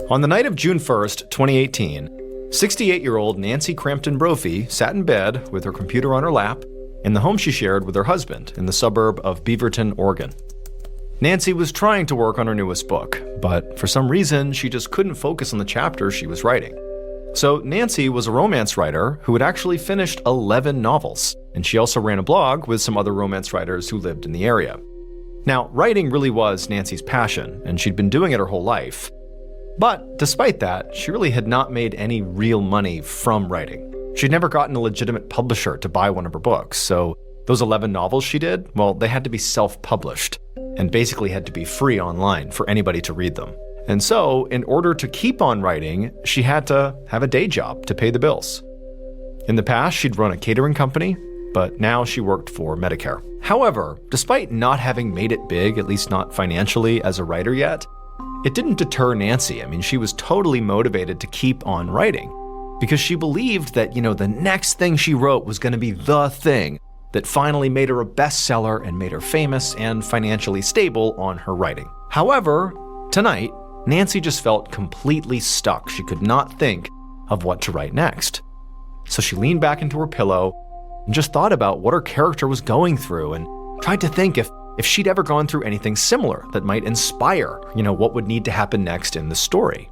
On the night of June 1st, 2018, 68-year-old Nancy Crampton Brophy sat in bed with her computer on her lap in the home she shared with her husband in the suburb of Beaverton, Oregon. Nancy was trying to work on her newest book, but for some reason, she just couldn't focus on the chapters she was writing. So Nancy was a romance writer who had actually finished 11 novels, and she also ran a blog with some other romance writers who lived in the area. Now, writing really was Nancy's passion, and she'd been doing it her whole life. But despite that, she really had not made any real money from writing. She'd never gotten a legitimate publisher to buy one of her books, so those 11 novels she did, well, they had to be self-published, and basically had to be free online for anybody to read them. And so, in order to keep on writing, she had to have a day job to pay the bills. In the past, she'd run a catering company, but now she worked for Medicare. However, despite not having made it big, at least not financially as a writer yet, it didn't deter Nancy. I mean, she was totally motivated to keep on writing because she believed that, the next thing she wrote was going to be the thing that finally made her a bestseller and made her famous and financially stable on her writing. However, tonight, Nancy just felt completely stuck. She could not think of what to write next. So she leaned back into her pillow and just thought about what her character was going through and tried to think if she'd ever gone through anything similar that might inspire, what would need to happen next in the story.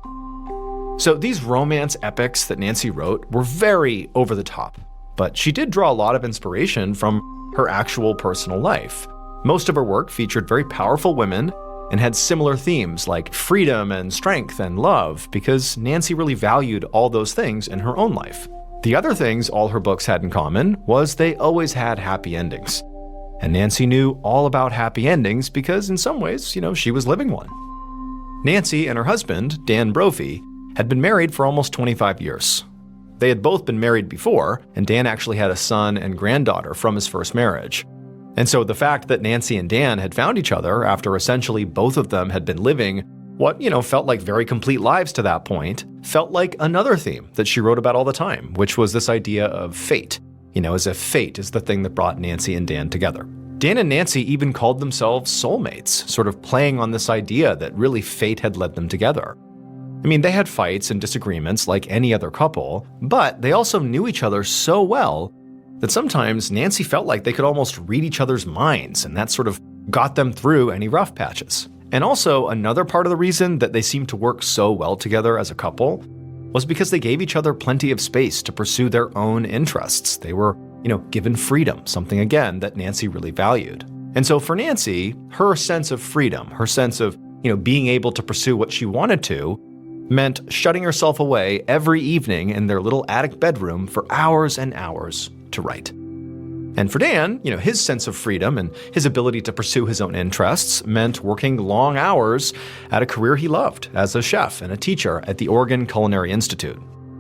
So these romance epics that Nancy wrote were very over the top, but she did draw a lot of inspiration from her actual personal life. Most of her work featured very powerful women and had similar themes like freedom and strength and love because Nancy really valued all those things in her own life. The other things all her books had in common was they always had happy endings. And Nancy knew all about happy endings because in some ways, she was living one. Nancy and her husband, Dan Brophy, had been married for almost 25 years. They had both been married before, and Dan actually had a son and granddaughter from his first marriage. And so the fact that Nancy and Dan had found each other after essentially both of them had been living what, felt like very complete lives to that point, felt like another theme that she wrote about all the time, which was this idea of fate. As if fate is the thing that brought Nancy and Dan together. Dan and Nancy even called themselves soulmates, sort of playing on this idea that really fate had led them together. I mean, they had fights and disagreements like any other couple, but they also knew each other so well that sometimes Nancy felt like they could almost read each other's minds, and that sort of got them through any rough patches. And also, another part of the reason that they seemed to work so well together as a couple was because they gave each other plenty of space to pursue their own interests. They were, given freedom, something again that Nancy really valued. And so for Nancy, her sense of freedom, her sense of, being able to pursue what she wanted to, meant shutting herself away every evening in their little attic bedroom for hours and hours to write. And for Dan, his sense of freedom and his ability to pursue his own interests meant working long hours at a career he loved as a chef and a teacher at the Oregon Culinary Institute.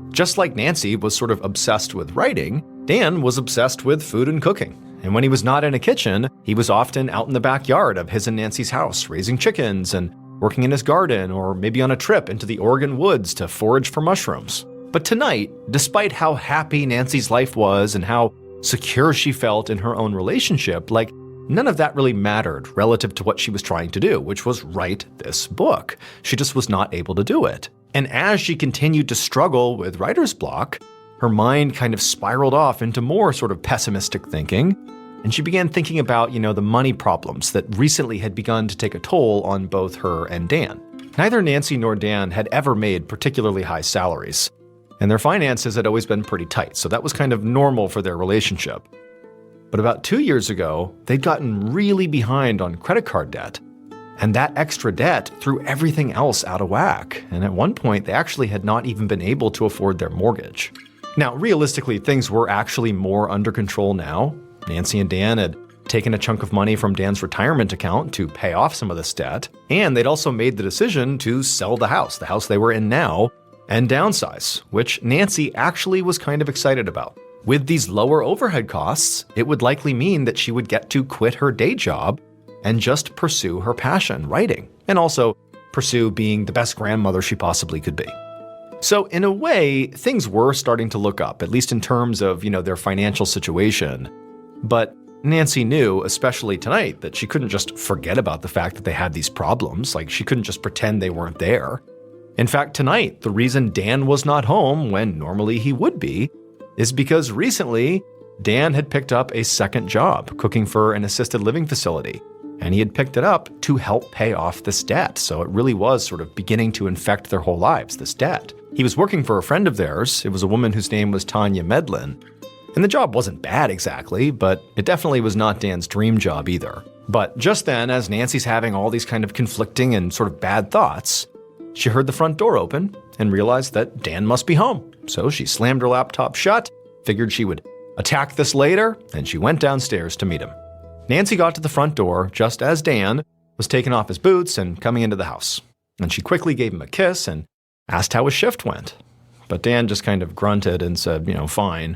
Just like Nancy was sort of obsessed with writing, Dan was obsessed with food and cooking. And when he was not in a kitchen, he was often out in the backyard of his and Nancy's house, raising chickens and working in his garden, or maybe on a trip into the Oregon woods to forage for mushrooms. But tonight, despite how happy Nancy's life was and how secure she felt in her own relationship, none of that really mattered relative to what she was trying to do, which was write this book. She just was not able to do it. And as she continued to struggle with writer's block, her mind kind of spiraled off into more sort of pessimistic thinking, and she began thinking about, the money problems that recently had begun to take a toll on both her and Dan. Neither Nancy nor Dan had ever made particularly high salaries, and their finances had always been pretty tight, so that was kind of normal for their relationship. But about 2 years ago, they'd gotten really behind on credit card debt, and that extra debt threw everything else out of whack, and at one point they actually had not even been able to afford their mortgage. Now, realistically, things were actually more under control now. Nancy and Dan had taken a chunk of money from Dan's retirement account to pay off some of this debt, and they'd also made the decision to sell the house they were in now, and downsize, which Nancy actually was kind of excited about. With these lower overhead costs, it would likely mean that she would get to quit her day job and just pursue her passion, writing, and also pursue being the best grandmother she possibly could be. So in a way, things were starting to look up, at least in terms of, their financial situation. But Nancy knew, especially tonight, that she couldn't just forget about the fact that they had these problems. She couldn't just pretend they weren't there. In fact, tonight, the reason Dan was not home when normally he would be is because recently Dan had picked up a second job cooking for an assisted living facility, and he had picked it up to help pay off this debt. So it really was sort of beginning to infect their whole lives, this debt. He was working for a friend of theirs. It was a woman whose name was Tanya Medlin. And the job wasn't bad exactly, but it definitely was not Dan's dream job either. But just then, as Nancy's having all these kind of conflicting and sort of bad thoughts, she heard the front door open and realized that Dan must be home. So she slammed her laptop shut, figured she would attack this later, and she went downstairs to meet him. Nancy got to the front door just as Dan was taking off his boots and coming into the house. And she quickly gave him a kiss and asked how his shift went. But Dan just kind of grunted and said, fine.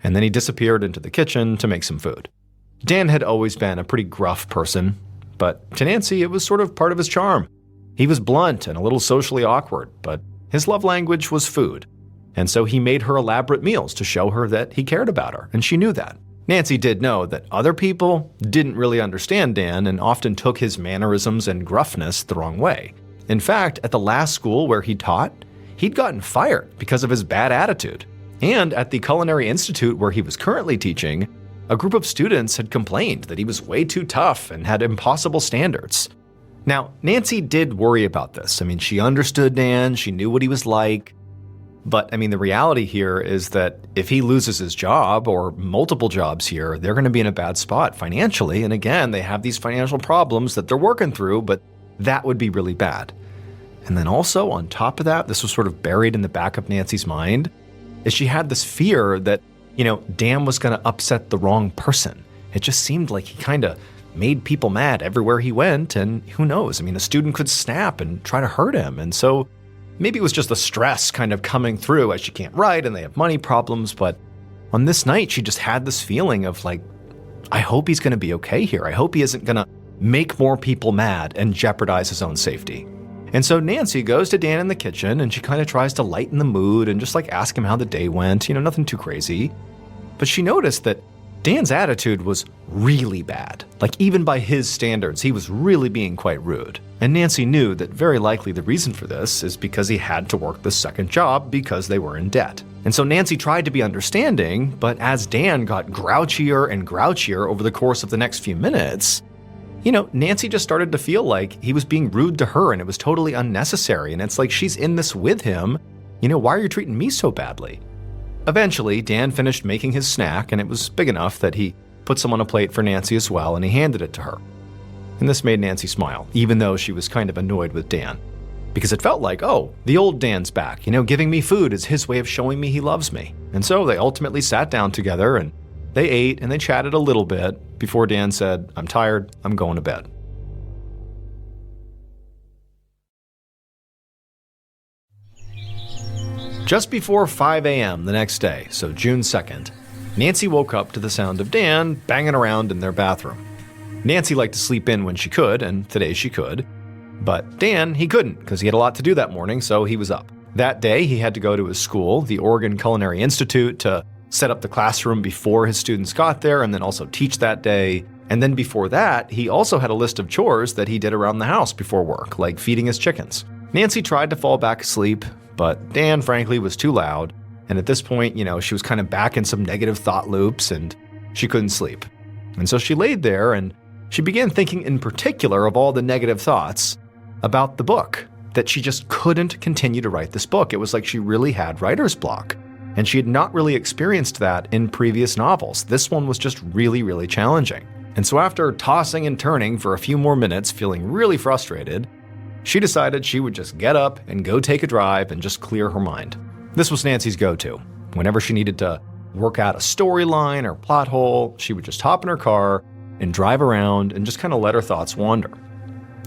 And then he disappeared into the kitchen to make some food. Dan had always been a pretty gruff person, but to Nancy, it was sort of part of his charm. He was blunt and a little socially awkward, but his love language was food. And so he made her elaborate meals to show her that he cared about her, and she knew that. Nancy did know that other people didn't really understand Dan and often took his mannerisms and gruffness the wrong way. In fact, at the last school where he taught, he'd gotten fired because of his bad attitude. And at the Culinary Institute where he was currently teaching, a group of students had complained that he was way too tough and had impossible standards. Now, Nancy did worry about this. She understood Dan, she knew what he was like. But, the reality here is that if he loses his job or multiple jobs here, they're going to be in a bad spot financially. And again, they have these financial problems that they're working through, but that would be really bad. And then also on top of that, this was sort of buried in the back of Nancy's mind, is she had this fear that, Dan was going to upset the wrong person. It just seemed like he kind of made people mad everywhere he went, and who knows? A student could snap and try to hurt him. And so maybe it was just the stress kind of coming through as she can't write and they have money problems. But on this night, she just had this feeling of like, I hope he's going to be okay here. I hope he isn't going to make more people mad and jeopardize his own safety. And so Nancy goes to Dan in the kitchen and she kind of tries to lighten the mood and just ask him how the day went, nothing too crazy. But she noticed that Dan's attitude was really bad. Even by his standards, he was really being quite rude. And Nancy knew that very likely the reason for this is because he had to work the second job because they were in debt. And so Nancy tried to be understanding, but as Dan got grouchier and grouchier over the course of the next few minutes, Nancy just started to feel like he was being rude to her and it was totally unnecessary. And it's like, she's in this with him. Why are you treating me so badly? Eventually, Dan finished making his snack and it was big enough that he put some on a plate for Nancy as well and he handed it to her. And this made Nancy smile, even though she was kind of annoyed with Dan. Because it felt like, oh, the old Dan's back. Giving me food is his way of showing me he loves me. And so they ultimately sat down together and they ate and they chatted a little bit before Dan said, I'm tired, I'm going to bed. Just before 5 a.m. the next day, so June 2nd, Nancy woke up to the sound of Dan banging around in their bathroom. Nancy liked to sleep in when she could, and today she could. But Dan, he couldn't, because he had a lot to do that morning, so he was up. That day, he had to go to his school, the Oregon Culinary Institute, to set up the classroom before his students got there, and then also teach that day. And then before that, he also had a list of chores that he did around the house before work, like feeding his chickens. Nancy tried to fall back asleep, but Dan, frankly, was too loud. And at this point, she was kind of back in some negative thought loops and she couldn't sleep. And so she laid there and she began thinking in particular of all the negative thoughts about the book, that she just couldn't continue to write this book. It was like she really had writer's block. And she had not really experienced that in previous novels. This one was just really, really challenging. And so after tossing and turning for a few more minutes, feeling really frustrated, she decided she would just get up and go take a drive and just clear her mind. This was Nancy's go-to. Whenever she needed to work out a storyline or plot hole, she would just hop in her car and drive around and just kind of let her thoughts wander.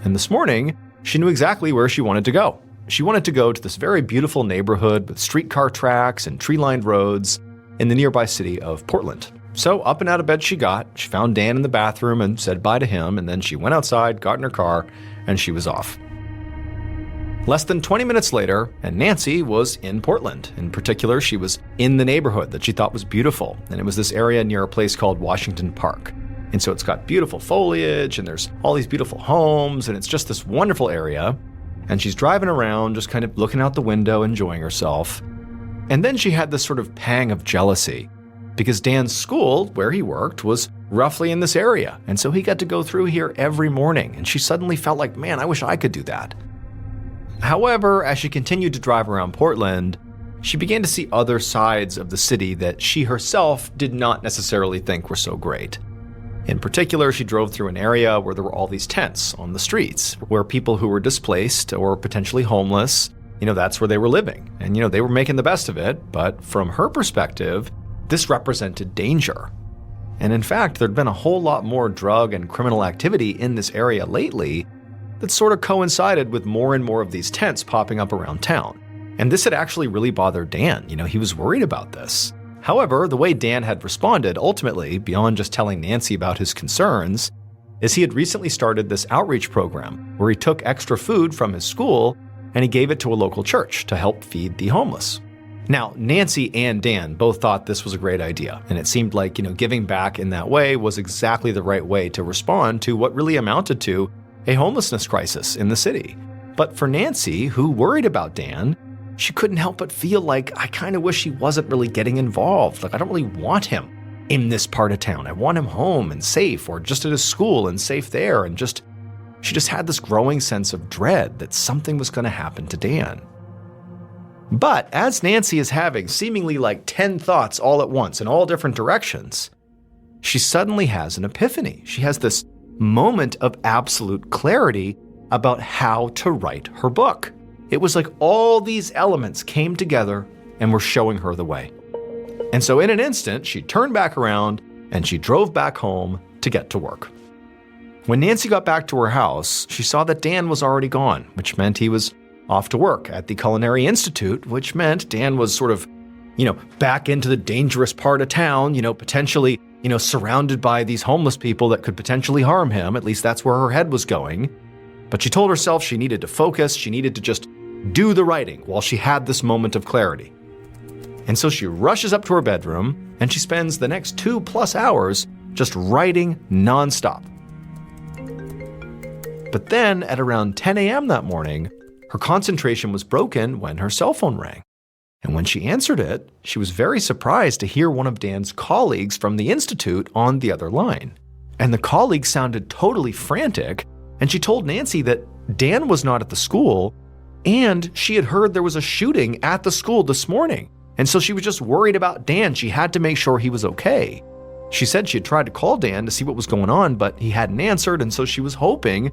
And this morning, she knew exactly where she wanted to go. She wanted to go to this very beautiful neighborhood with streetcar tracks and tree-lined roads in the nearby city of Portland. So up and out of bed she got. She found Dan in the bathroom and said bye to him, and then she went outside, got in her car, and she was off. Less than 20 minutes later, and Nancy was in Portland. In particular, she was in the neighborhood that she thought was beautiful, and it was this area near a place called Washington Park. And so it's got beautiful foliage, and there's all these beautiful homes, and it's just this wonderful area. and she's driving around, just kind of looking out the window, enjoying herself. And then she had this sort of pang of jealousy, because Dan's school, where he worked, was roughly in this area, and so he got to go through here every morning, and she suddenly felt like, man, I wish I could do that. However, as she continued to drive around Portland, she began to see other sides of the city that she herself did not necessarily think were so great. In particular, she drove through an area where there were all these tents on the streets, where people who were displaced or potentially homeless, that's where they were living. And, they were making the best of it, but from her perspective, this represented danger. And in fact, there'd been a whole lot more drug and criminal activity in this area lately that sort of coincided with more and more of these tents popping up around town. And this had actually really bothered Dan. He was worried about this. However, the way Dan had responded, ultimately, beyond just telling Nancy about his concerns, is he had recently started this outreach program where he took extra food from his school and he gave it to a local church to help feed the homeless. Now, Nancy and Dan both thought this was a great idea, and it seemed like, giving back in that way was exactly the right way to respond to what really amounted to a homelessness crisis in the city. But for Nancy, who worried about Dan, she couldn't help but feel like, I kind of wish he wasn't really getting involved. Like, I don't really want him in this part of town. I want him home and safe, or just at his school and safe there. And she just had this growing sense of dread that something was going to happen to Dan. But as Nancy is having seemingly like 10 thoughts all at once in all different directions, she suddenly has an epiphany. She has this moment of absolute clarity about how to write her book. It was like all these elements came together and were showing her the way. And so in an instant, she turned back around and she drove back home to get to work. When Nancy got back to her house, she saw that Dan was already gone, which meant he was off to work at the Culinary Institute, which meant Dan was sort of, back into the dangerous part of town, potentially, surrounded by these homeless people that could potentially harm him. At least that's where her head was going. But she told herself she needed to focus, she needed to just do the writing while she had this moment of clarity. And so she rushes up to her bedroom and she spends the next 2+ hours just writing nonstop. But then at around 10 a.m. that morning, her concentration was broken when her cell phone rang. And when she answered it, she was very surprised to hear one of Dan's colleagues from the Institute on the other line. And the colleague sounded totally frantic, and she told Nancy that Dan was not at the school, and she had heard there was a shooting at the school this morning. And so she was just worried about Dan. She had to make sure he was okay. She said she had tried to call Dan to see what was going on, but he hadn't answered, and so she was hoping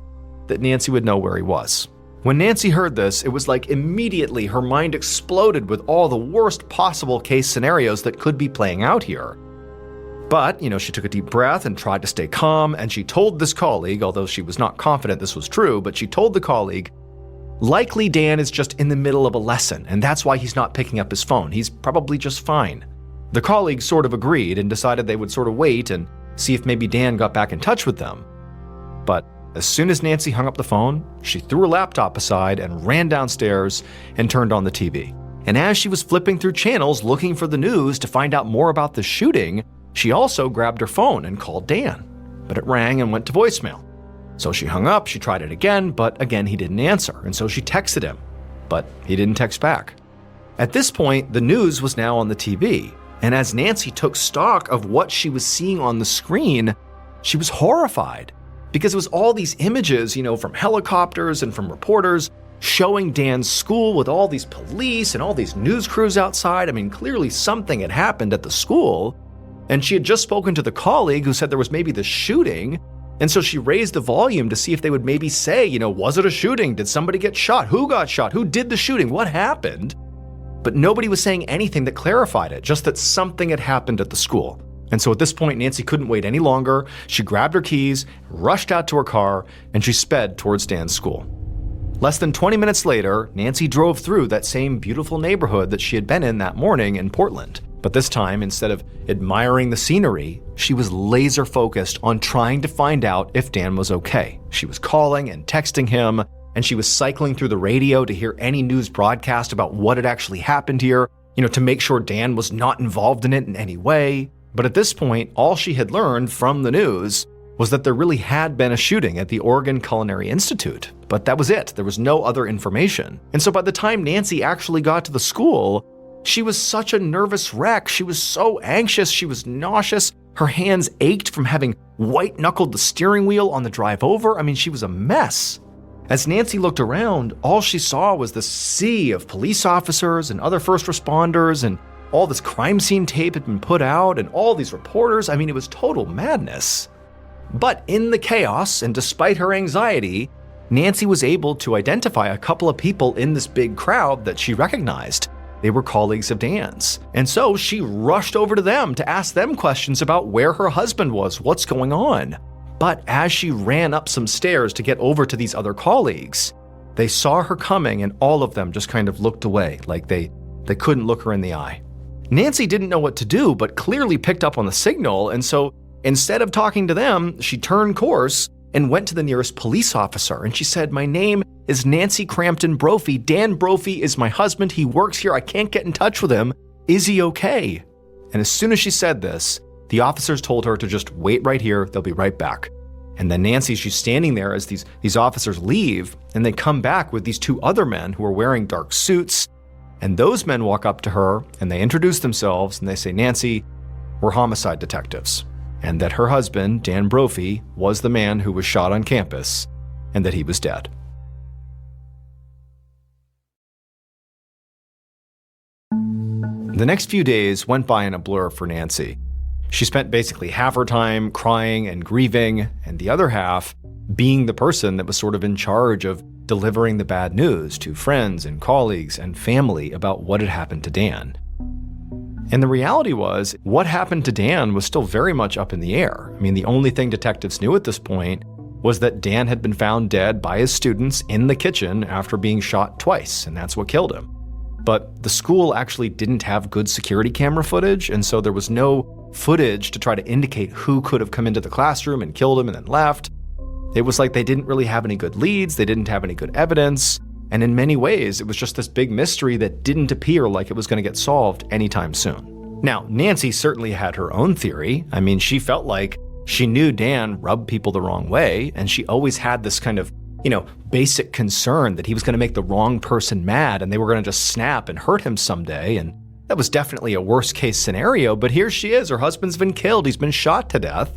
that Nancy would know where he was. When Nancy heard this, it was like immediately her mind exploded with all the worst possible case scenarios that could be playing out here. But, she took a deep breath and tried to stay calm, and she told this colleague, although she was not confident this was true, but she told the colleague, likely Dan is just in the middle of a lesson, and that's why he's not picking up his phone. He's probably just fine. The colleague sort of agreed and decided they would sort of wait and see if maybe Dan got back in touch with them. But as soon as Nancy hung up the phone, she threw her laptop aside and ran downstairs and turned on the TV. And as she was flipping through channels looking for the news to find out more about the shooting, she also grabbed her phone and called Dan. But it rang and went to voicemail. So she hung up, she tried it again, but again he didn't answer, and so she texted him. But he didn't text back. At this point, the news was now on the TV, and as Nancy took stock of what she was seeing on the screen, she was horrified. Because it was all these images, from helicopters and from reporters showing Dan's school with all these police and all these news crews outside. I mean, clearly something had happened at the school. And she had just spoken to the colleague who said there was maybe the shooting. And so she raised the volume to see if they would maybe say, was it a shooting? Did somebody get shot? Who got shot? Who did the shooting? What happened? But nobody was saying anything that clarified it, just that something had happened at the school. And so at this point, Nancy couldn't wait any longer. She grabbed her keys, rushed out to her car, and she sped towards Dan's school. Less than 20 minutes later, Nancy drove through that same beautiful neighborhood that she had been in that morning in Portland. But this time, instead of admiring the scenery, she was laser focused on trying to find out if Dan was okay. She was calling and texting him, and she was cycling through the radio to hear any news broadcast about what had actually happened here, to make sure Dan was not involved in it in any way. But at this point, all she had learned from the news was that there really had been a shooting at the Oregon Culinary Institute, but that was it. There was no other information. And so by the time Nancy actually got to the school, she was such a nervous wreck. She was so anxious. She was nauseous. Her hands ached from having white-knuckled the steering wheel on the drive over. I mean, she was a mess. As Nancy looked around, all she saw was this sea of police officers and other first responders, and all this crime scene tape had been put out, and all these reporters. I mean, it was total madness. But in the chaos, and despite her anxiety, Nancy was able to identify a couple of people in this big crowd that she recognized. They were colleagues of Dan's. And so she rushed over to them to ask them questions about where her husband was, what's going on. But as she ran up some stairs to get over to these other colleagues, they saw her coming and all of them just kind of looked away, like they couldn't look her in the eye. Nancy didn't know what to do, but clearly picked up on the signal, and so instead of talking to them, she turned course and went to the nearest police officer, and she said, "My name is Nancy Crampton Brophy. Dan Brophy is my husband. He works here. I can't get in touch with him. Is he okay?" And as soon as she said this, the officers told her to just wait right here. They'll be right back. And then Nancy, she's standing there as these officers leave, and they come back with these two other men who are wearing dark suits. And those men walk up to her, and they introduce themselves, and they say, "Nancy, we're homicide detectives," and that her husband, Dan Brophy, was the man who was shot on campus, and that he was dead. The next few days went by in a blur for Nancy. She spent basically half her time crying and grieving, and the other half being the person that was sort of in charge of delivering the bad news to friends and colleagues and family about what had happened to Dan. And the reality was, what happened to Dan was still very much up in the air. I mean, the only thing detectives knew at this point was that Dan had been found dead by his students in the kitchen after being shot twice, and that's what killed him. But the school actually didn't have good security camera footage, and so there was no footage to try to indicate who could have come into the classroom and killed him and then left. It was like they didn't really have any good leads, they didn't have any good evidence, and in many ways, it was just this big mystery that didn't appear like it was going to get solved anytime soon. Now, Nancy certainly had her own theory. I mean, she felt like she knew Dan rubbed people the wrong way, and she always had this kind of, basic concern that he was going to make the wrong person mad and they were going to just snap and hurt him someday, and that was definitely a worst case scenario, but here she is, her husband's been killed, he's been shot to death.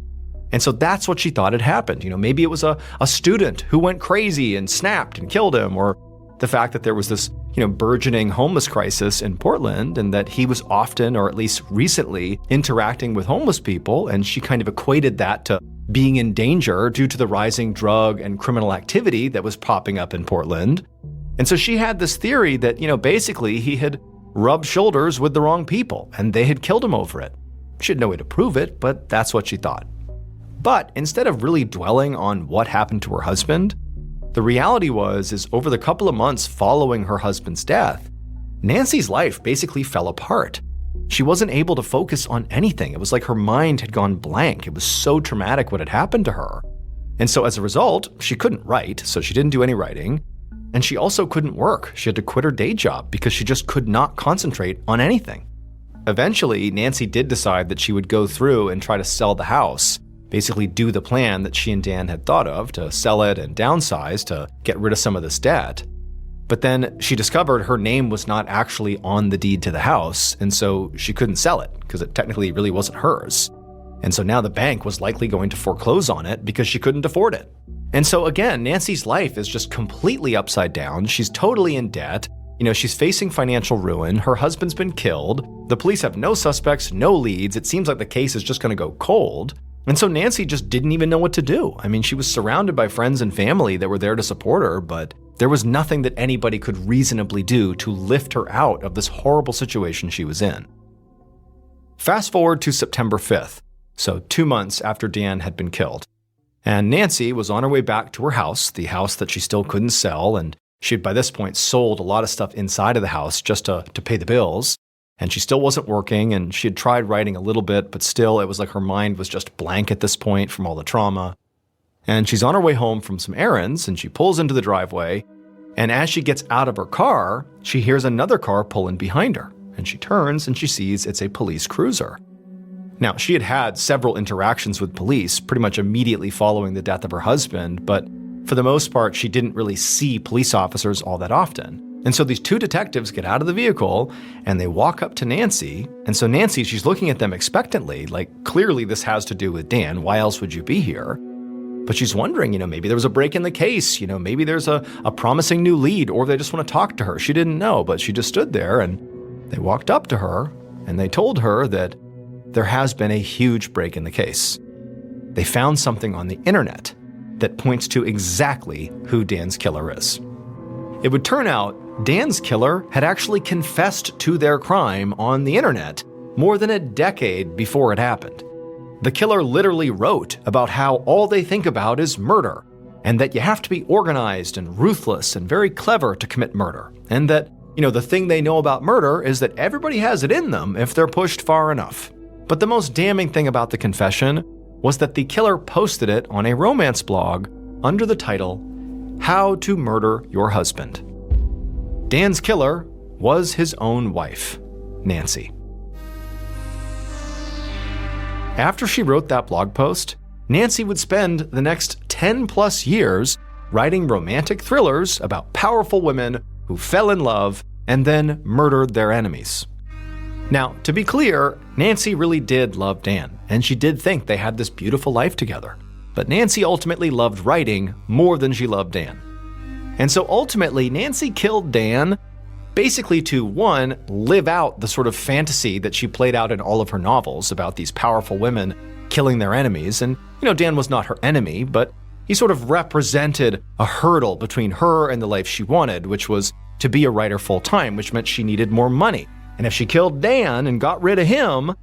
And so that's what she thought had happened. Maybe it was a student who went crazy and snapped and killed him, or the fact that there was this, burgeoning homeless crisis in Portland and that he was often, or at least recently, interacting with homeless people, and she kind of equated that to being in danger due to the rising drug and criminal activity that was popping up in Portland. And so she had this theory that, basically he had rubbed shoulders with the wrong people and they had killed him over it. She had no way to prove it, but that's what she thought. But instead of really dwelling on what happened to her husband, the reality is over the couple of months following her husband's death, Nancy's life basically fell apart. She wasn't able to focus on anything. It was like her mind had gone blank. It was so traumatic what had happened to her. And so as a result, she couldn't write, so she didn't do any writing. And she also couldn't work. She had to quit her day job because she just could not concentrate on anything. Eventually, Nancy did decide that she would go through and try to sell the house, basically do the plan that she and Dan had thought of to sell it and downsize to get rid of some of this debt. But then she discovered her name was not actually on the deed to the house, and so she couldn't sell it because it technically really wasn't hers. And so now the bank was likely going to foreclose on it because she couldn't afford it. And so again, Nancy's life is just completely upside down. She's totally in debt. She's facing financial ruin. Her husband's been killed. The police have no suspects, no leads. It seems like the case is just going to go cold. And so Nancy just didn't even know what to do. I mean, she was surrounded by friends and family that were there to support her, but there was nothing that anybody could reasonably do to lift her out of this horrible situation she was in. Fast forward to September 5th, so 2 months after Dan had been killed. And Nancy was on her way back to her house, the house that she still couldn't sell, and she had by this point sold a lot of stuff inside of the house just to pay the bills. And she still wasn't working, and she had tried writing a little bit, but still it was like her mind was just blank at this point from all the trauma. And she's on her way home from some errands, and she pulls into the driveway, and as she gets out of her car, she hears another car pull in behind her, and she turns and she sees it's a police cruiser. Now, she had had several interactions with police pretty much immediately following the death of her husband, but for the most part, she didn't really see police officers all that often. And so these two detectives get out of the vehicle and they walk up to Nancy. And so Nancy, she's looking at them expectantly, like, clearly this has to do with Dan. Why else would you be here? But she's wondering, maybe there was a break in the case, maybe there's a promising new lead, or they just want to talk to her. She didn't know, but she just stood there and they walked up to her and they told her that there has been a huge break in the case. They found something on the internet that points to exactly who Dan's killer is. It would turn out Dan's killer had actually confessed to their crime on the internet more than a decade before it happened. The killer literally wrote about how all they think about is murder, and that you have to be organized and ruthless and very clever to commit murder, and that, the thing they know about murder is that everybody has it in them if they're pushed far enough. But the most damning thing about the confession was that the killer posted it on a romance blog under the title, How to Murder Your Husband. Dan's killer was his own wife, Nancy. After she wrote that blog post, Nancy would spend the next 10 plus years writing romantic thrillers about powerful women who fell in love and then murdered their enemies. Now, to be clear, Nancy really did love Dan, and she did think they had this beautiful life together. But Nancy ultimately loved writing more than she loved Dan. And so ultimately, Nancy killed Dan basically to, one, live out the sort of fantasy that she played out in all of her novels about these powerful women killing their enemies. And, Dan was not her enemy, but he sort of represented a hurdle between her and the life she wanted, which was to be a writer full-time, which meant she needed more money. And if she killed Dan and got rid of him,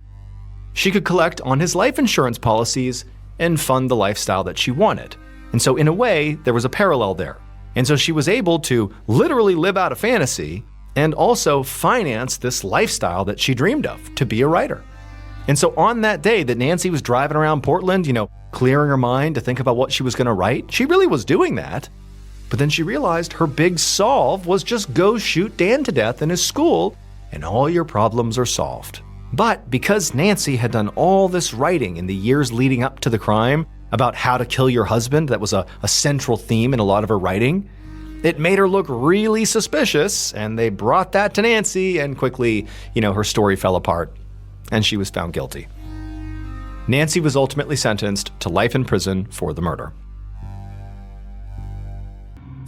she could collect on his life insurance policies and fund the lifestyle that she wanted. And so in a way, there was a parallel there. And so she was able to literally live out a fantasy and also finance this lifestyle that she dreamed of, to be a writer. And so on that day that Nancy was driving around Portland, clearing her mind to think about what she was going to write, she really was doing that. But then she realized her big solve was just go shoot Dan to death in his school, and all your problems are solved. But because Nancy had done all this writing in the years leading up to the crime about how to kill your husband, that was a central theme in a lot of her writing, it made her look really suspicious, and they brought that to Nancy, and quickly, her story fell apart, and she was found guilty. Nancy was ultimately sentenced to life in prison for the murder.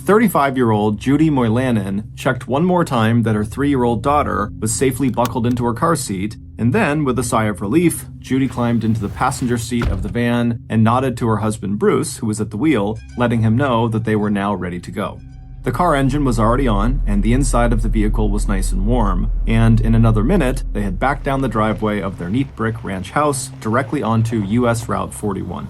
35-year-old Judy Moylanen checked one more time that her 3-year-old daughter was safely buckled into her car seat, and then, with a sigh of relief, Judy climbed into the passenger seat of the van and nodded to her husband Bruce, who was at the wheel, letting him know that they were now ready to go. The car engine was already on, and the inside of the vehicle was nice and warm, and in another minute, they had backed down the driveway of their neat brick ranch house directly onto US Route 41.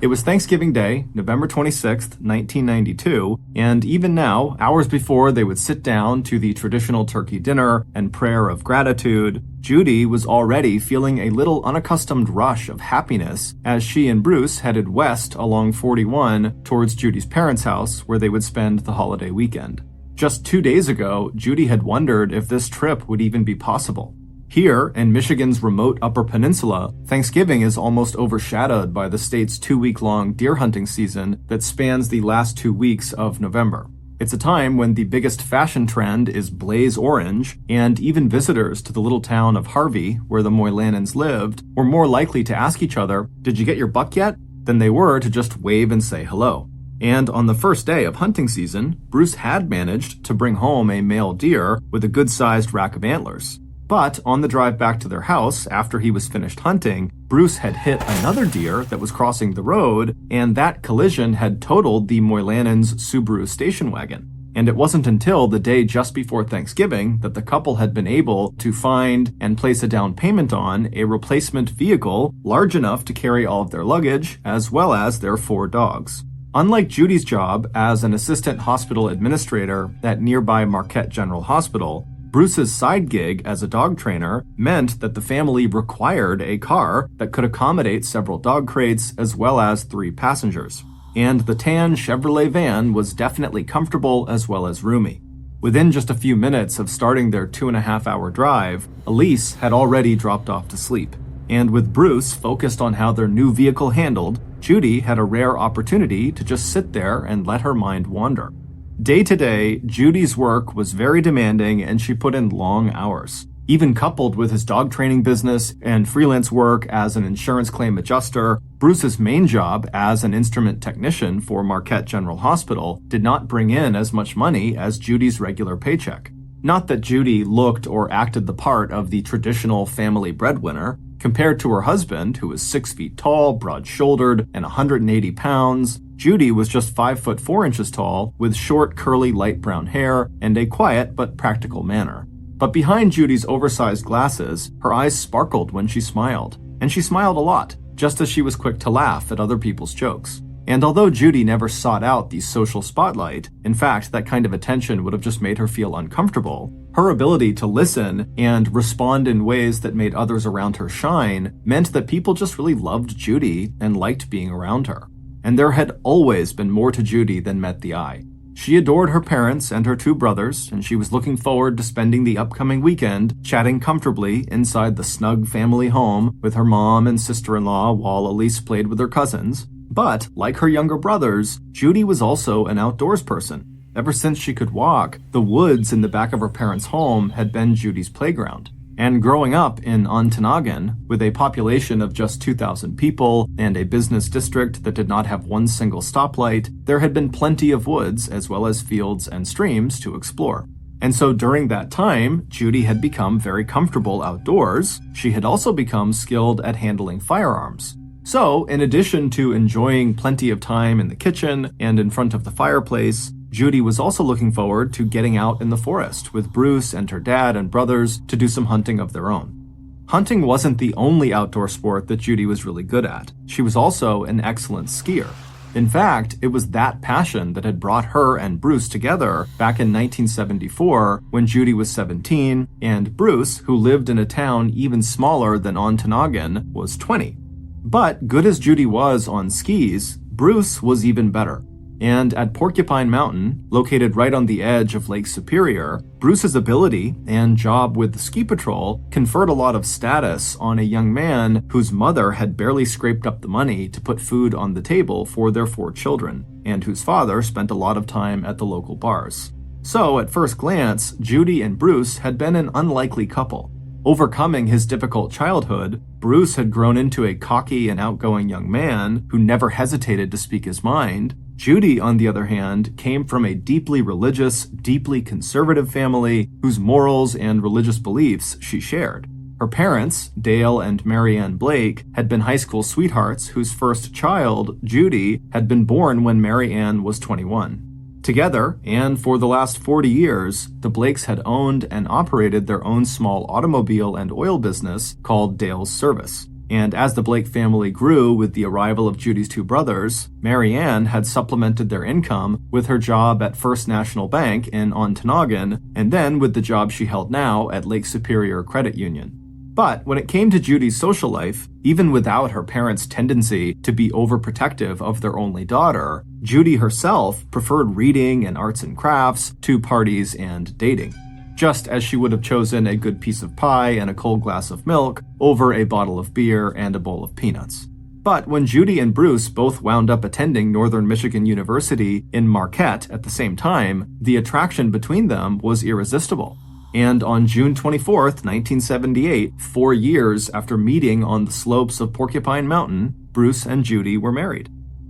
It was Thanksgiving Day, November 26th, 1992, and even now, hours before they would sit down to the traditional turkey dinner and prayer of gratitude, Judy was already feeling a little unaccustomed rush of happiness as she and Bruce headed west along 41 towards Judy's parents' house where they would spend the holiday weekend. Just 2 days ago, Judy had wondered if this trip would even be possible. Here, in Michigan's remote Upper Peninsula, Thanksgiving is almost overshadowed by the state's 2-week-long deer hunting season that spans the last 2 weeks of November. It's a time when the biggest fashion trend is blaze orange, and even visitors to the little town of Harvey, where the Moylanens lived, were more likely to ask each other, "Did you get your buck yet?" than they were to just wave and say hello. And on the first day of hunting season, Bruce had managed to bring home a male deer with a good-sized rack of antlers. But on the drive back to their house, after he was finished hunting, Bruce had hit another deer that was crossing the road, and that collision had totaled the Moylanens' Subaru station wagon. And it wasn't until the day just before Thanksgiving that the couple had been able to find and place a down payment on a replacement vehicle large enough to carry all of their luggage, as well as their 4 dogs. Unlike Judy's job as an assistant hospital administrator at nearby Marquette General Hospital, Bruce's side gig as a dog trainer meant that the family required a car that could accommodate several dog crates as well as 3 passengers. And the tan Chevrolet van was definitely comfortable as well as roomy. Within just a few minutes of starting their 2.5-hour drive, Elise had already dropped off to sleep. And with Bruce focused on how their new vehicle handled, Judy had a rare opportunity to just sit there and let her mind wander. Day to day, Judy's work was very demanding and she put in long hours. Even coupled with his dog training business and freelance work as an insurance claim adjuster, Bruce's main job as an instrument technician for Marquette General Hospital did not bring in as much money as Judy's regular paycheck. Not that Judy looked or acted the part of the traditional family breadwinner. Compared to her husband, who was 6 feet tall, broad-shouldered, and 180 pounds, Judy was just 5 foot 4 inches tall, with short, curly, light brown hair and a quiet but practical manner. But behind Judy's oversized glasses, her eyes sparkled when she smiled. And she smiled a lot, just as she was quick to laugh at other people's jokes. And although Judy never sought out the social spotlight, in fact, that kind of attention would have just made her feel uncomfortable, her ability to listen and respond in ways that made others around her shine meant that people just really loved Judy and liked being around her. And there had always been more to Judy than met the eye. She adored her parents and her 2 brothers, and she was looking forward to spending the upcoming weekend chatting comfortably inside the snug family home with her mom and sister-in-law while Elise played with her cousins. But, like her younger brothers, Judy was also an outdoors person. Ever since she could walk, the woods in the back of her parents' home had been Judy's playground. And growing up in Ontonagon, with a population of just 2,000 people and a business district that did not have one single stoplight, there had been plenty of woods as well as fields and streams to explore. And so during that time, Judy had become very comfortable outdoors. She had also become skilled at handling firearms. So, in addition to enjoying plenty of time in the kitchen and in front of the fireplace, Judy was also looking forward to getting out in the forest with Bruce and her dad and brothers to do some hunting of their own. Hunting wasn't the only outdoor sport that Judy was really good at. She was also an excellent skier. In fact, it was that passion that had brought her and Bruce together back in 1974 when Judy was 17 and Bruce, who lived in a town even smaller than Ontonagon, was 20. But good as Judy was on skis, Bruce was even better. And at Porcupine Mountain, located right on the edge of Lake Superior, Bruce's ability and job with the ski patrol conferred a lot of status on a young man whose mother had barely scraped up the money to put food on the table for their 4 children, and whose father spent a lot of time at the local bars. So, at first glance, Judy and Bruce had been an unlikely couple. Overcoming his difficult childhood, Bruce had grown into a cocky and outgoing young man who never hesitated to speak his mind. Judy, on the other hand, came from a deeply religious, deeply conservative family whose morals and religious beliefs she shared. Her parents, Dale and Marianne Blake, had been high school sweethearts whose first child, Judy, had been born when Marianne was 21. Together, and for the last 40 years, the Blakes had owned and operated their own small automobile and oil business called Dale's Service. And as the Blake family grew with the arrival of Judy's 2 brothers, Marianne had supplemented their income with her job at First National Bank in Ontonagon, and then with the job she held now at Lake Superior Credit Union. But when it came to Judy's social life, even without her parents' tendency to be overprotective of their only daughter, Judy herself preferred reading and arts and crafts to parties and dating. Just as she would have chosen a good piece of pie and a cold glass of milk over a bottle of beer and a bowl of peanuts. But when Judy and Bruce both wound up attending Northern Michigan University in Marquette at the same time, the attraction between them was irresistible. And on June 24th, 1978, 4 years after meeting on the slopes of Porcupine Mountain, Bruce and Judy were married.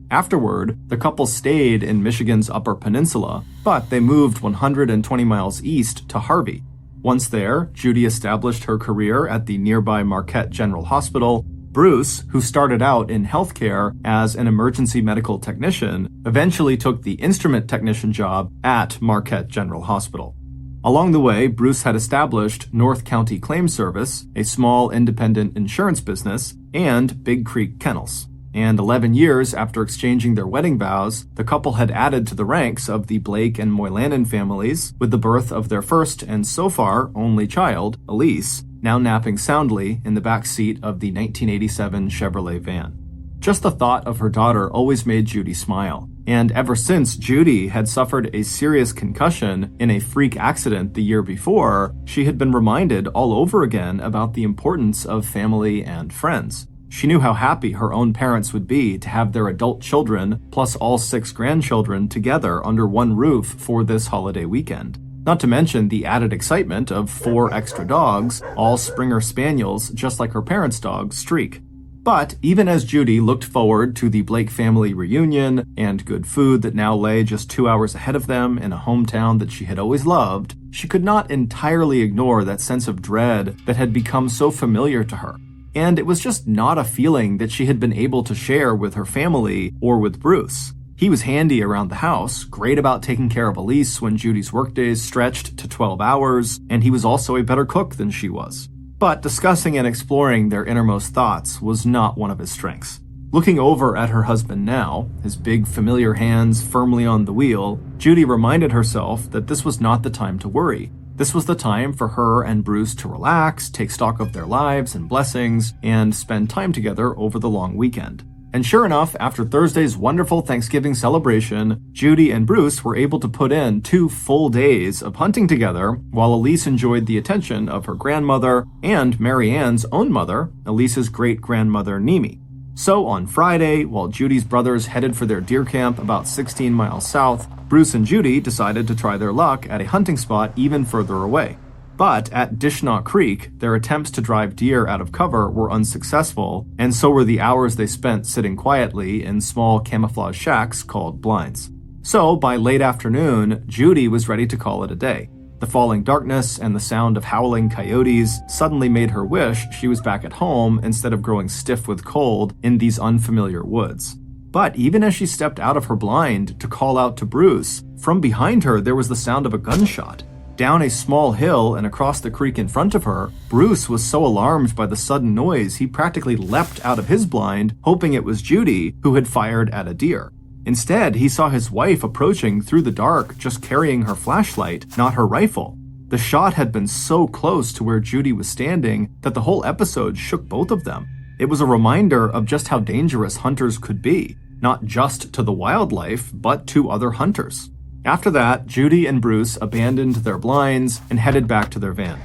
Afterward, the couple stayed in Michigan's Upper Peninsula, but they moved 120 miles east to Harvey. Once there, Judy established her career at the nearby Marquette General Hospital. Bruce, who started out in healthcare as an emergency medical technician, eventually took the instrument technician job at Marquette General Hospital. Along the way, Bruce had established North County Claim Service, a small independent insurance business, and Big Creek Kennels. And 11 years after exchanging their wedding vows, the couple had added to the ranks of the Blake and Moylanen families with the birth of their first and so far only child, Elise, now napping soundly in the back seat of the 1987 Chevrolet van. Just the thought of her daughter always made Judy smile. And ever since Judy had suffered a serious concussion in a freak accident the year before, she had been reminded all over again about the importance of family and friends. She knew how happy her own parents would be to have their adult children, plus all 6 grandchildren, together under one roof for this holiday weekend. Not to mention the added excitement of 4 extra dogs, all Springer Spaniels, just like her parents' dog, Streak. But even as Judy looked forward to the Blake family reunion and good food that now lay just 2 hours ahead of them in a hometown that she had always loved, she could not entirely ignore that sense of dread that had become so familiar to her. And it was just not a feeling that she had been able to share with her family or with Bruce. He was handy around the house, great about taking care of Elise when Judy's workdays stretched to 12 hours, and he was also a better cook than she was. But discussing and exploring their innermost thoughts was not one of his strengths. Looking over at her husband now, his big familiar hands firmly on the wheel, Judy reminded herself that this was not the time to worry. This was the time for her and Bruce to relax, take stock of their lives and blessings, and spend time together over the long weekend. And sure enough, after Thursday's wonderful Thanksgiving celebration, Judy and Bruce were able to put in 2 full days of hunting together, while Elise enjoyed the attention of her grandmother and Mary Ann's own mother, Elise's great-grandmother Nimi. So on Friday, while Judy's brothers headed for their deer camp about 16 miles south, Bruce and Judy decided to try their luck at a hunting spot even further away. But at Dishnot Creek, their attempts to drive deer out of cover were unsuccessful, and so were the hours they spent sitting quietly in small camouflage shacks called blinds. So by late afternoon, Judy was ready to call it a day. The falling darkness and the sound of howling coyotes suddenly made her wish she was back at home instead of growing stiff with cold in these unfamiliar woods. But even as she stepped out of her blind to call out to Bruce, from behind her there was the sound of a gunshot. Down a small hill and across the creek in front of her, Bruce was so alarmed by the sudden noise he practically leapt out of his blind, hoping it was Judy who had fired at a deer. Instead, he saw his wife approaching through the dark, just carrying her flashlight, not her rifle. The shot had been so close to where Judy was standing that the whole episode shook both of them. It was a reminder of just how dangerous hunters could be, not just to the wildlife, but to other hunters. After that, Judy and Bruce abandoned their blinds and headed back to their van.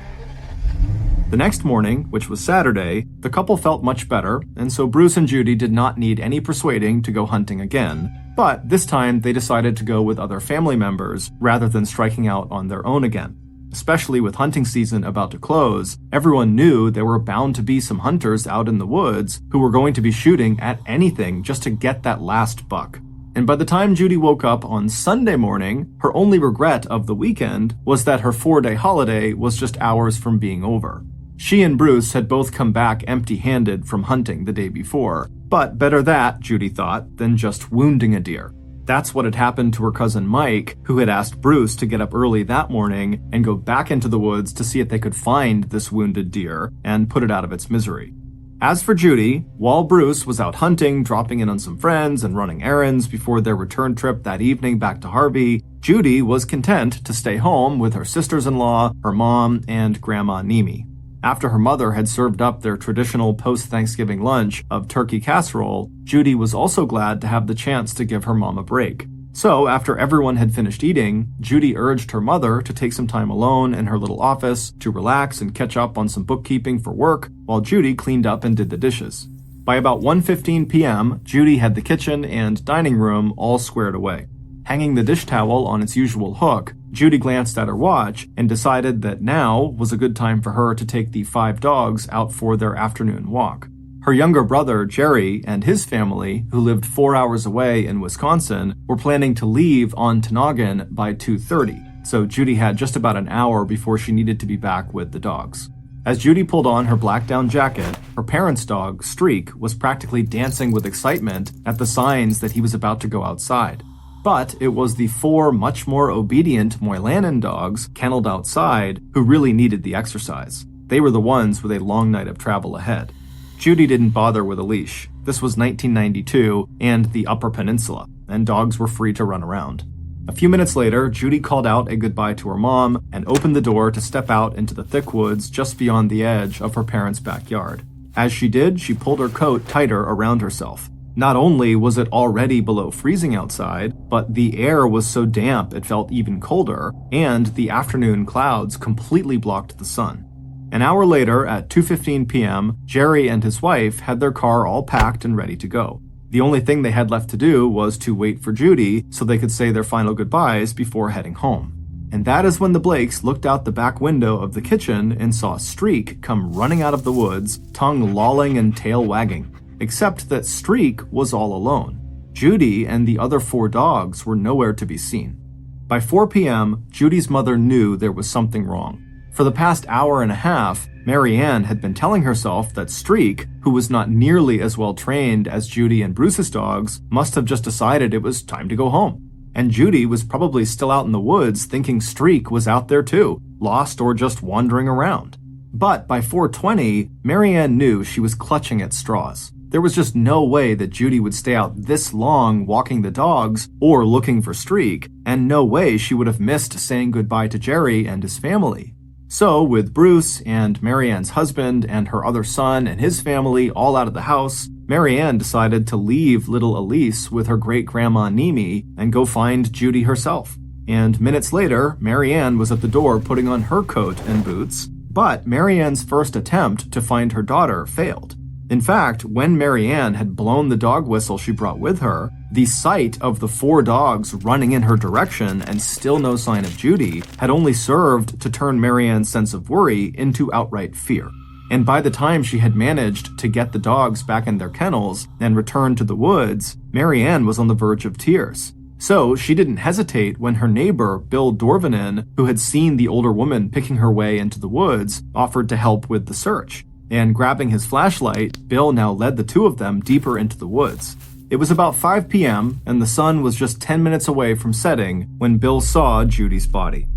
The next morning, which was Saturday, the couple felt much better, and so Bruce and Judy did not need any persuading to go hunting again. But this time, they decided to go with other family members rather than striking out on their own again. Especially with hunting season about to close, everyone knew there were bound to be some hunters out in the woods who were going to be shooting at anything just to get that last buck. And by the time Judy woke up on Sunday morning, her only regret of the weekend was that her 4-day holiday was just hours from being over. She and Bruce had both come back empty-handed from hunting the day before, but better that, Judy thought, than just wounding a deer. That's what had happened to her cousin Mike, who had asked Bruce to get up early that morning and go back into the woods to see if they could find this wounded deer and put it out of its misery. As for Judy, while Bruce was out hunting, dropping in on some friends and running errands before their return trip that evening back to Harvey, Judy was content to stay home with her sisters-in-law, her mom, and Grandma Nimi. After her mother had served up their traditional post-Thanksgiving lunch of turkey casserole, Judy was also glad to have the chance to give her mom a break. So, after everyone had finished eating, Judy urged her mother to take some time alone in her little office to relax and catch up on some bookkeeping for work, while Judy cleaned up and did the dishes. By about 1:15 p.m., Judy had the kitchen and dining room all squared away. Hanging the dish towel on its usual hook, Judy glanced at her watch and decided that now was a good time for her to take the 5 dogs out for their afternoon walk. Her younger brother, Jerry, and his family, who lived 4 hours away in Wisconsin, were planning to leave on Tanagan by 2:30, so Judy had just about an hour before she needed to be back with the dogs. As Judy pulled on her black down jacket, her parents' dog, Streak, was practically dancing with excitement at the signs that he was about to go outside. But it was the 4 much more obedient Moylanen dogs kenneled outside who really needed the exercise. They were the ones with a long night of travel ahead. Judy didn't bother with a leash. This was 1992 and the Upper Peninsula, and dogs were free to run around. A few minutes later, Judy called out a goodbye to her mom and opened the door to step out into the thick woods just beyond the edge of her parents' backyard. As she did, she pulled her coat tighter around herself. Not only was it already below freezing outside, but the air was so damp it felt even colder, and the afternoon clouds completely blocked the sun. An hour later, at 2:15 p.m., Jerry and his wife had their car all packed and ready to go. The only thing they had left to do was to wait for Judy so they could say their final goodbyes before heading home. And that is when the Blakes looked out the back window of the kitchen and saw Streak come running out of the woods, tongue lolling and tail wagging. Except that Streak was all alone. Judy and the other 4 dogs were nowhere to be seen. By 4 p.m., Judy's mother knew there was something wrong. For the past hour and a half, Mary Ann had been telling herself that Streak, who was not nearly as well trained as Judy and Bruce's dogs, must have just decided it was time to go home. And Judy was probably still out in the woods thinking Streak was out there too, lost or just wandering around. But by 4:20, Mary Ann knew she was clutching at straws. There was just no way that Judy would stay out this long walking the dogs or looking for Streak, and no way she would have missed saying goodbye to Jerry and his family. So, with Bruce and Mary Ann's husband and her other son and his family all out of the house, Mary Ann decided to leave little Elise with her great-grandma Nemi and go find Judy herself. And minutes later, Mary Ann was at the door putting on her coat and boots, but Mary Ann's first attempt to find her daughter failed. In fact, when Mary Ann had blown the dog whistle she brought with her, the sight of the 4 dogs running in her direction and still no sign of Judy had only served to turn Mary Ann's sense of worry into outright fear. And by the time she had managed to get the dogs back in their kennels and return to the woods, Mary Ann was on the verge of tears. So she didn't hesitate when her neighbor, Bill Dorvanen, who had seen the older woman picking her way into the woods, offered to help with the search. And grabbing his flashlight, Bill now led the 2 of them deeper into the woods. It was about 5 p.m., and the sun was just 10 minutes away from setting when Bill saw Judy's body.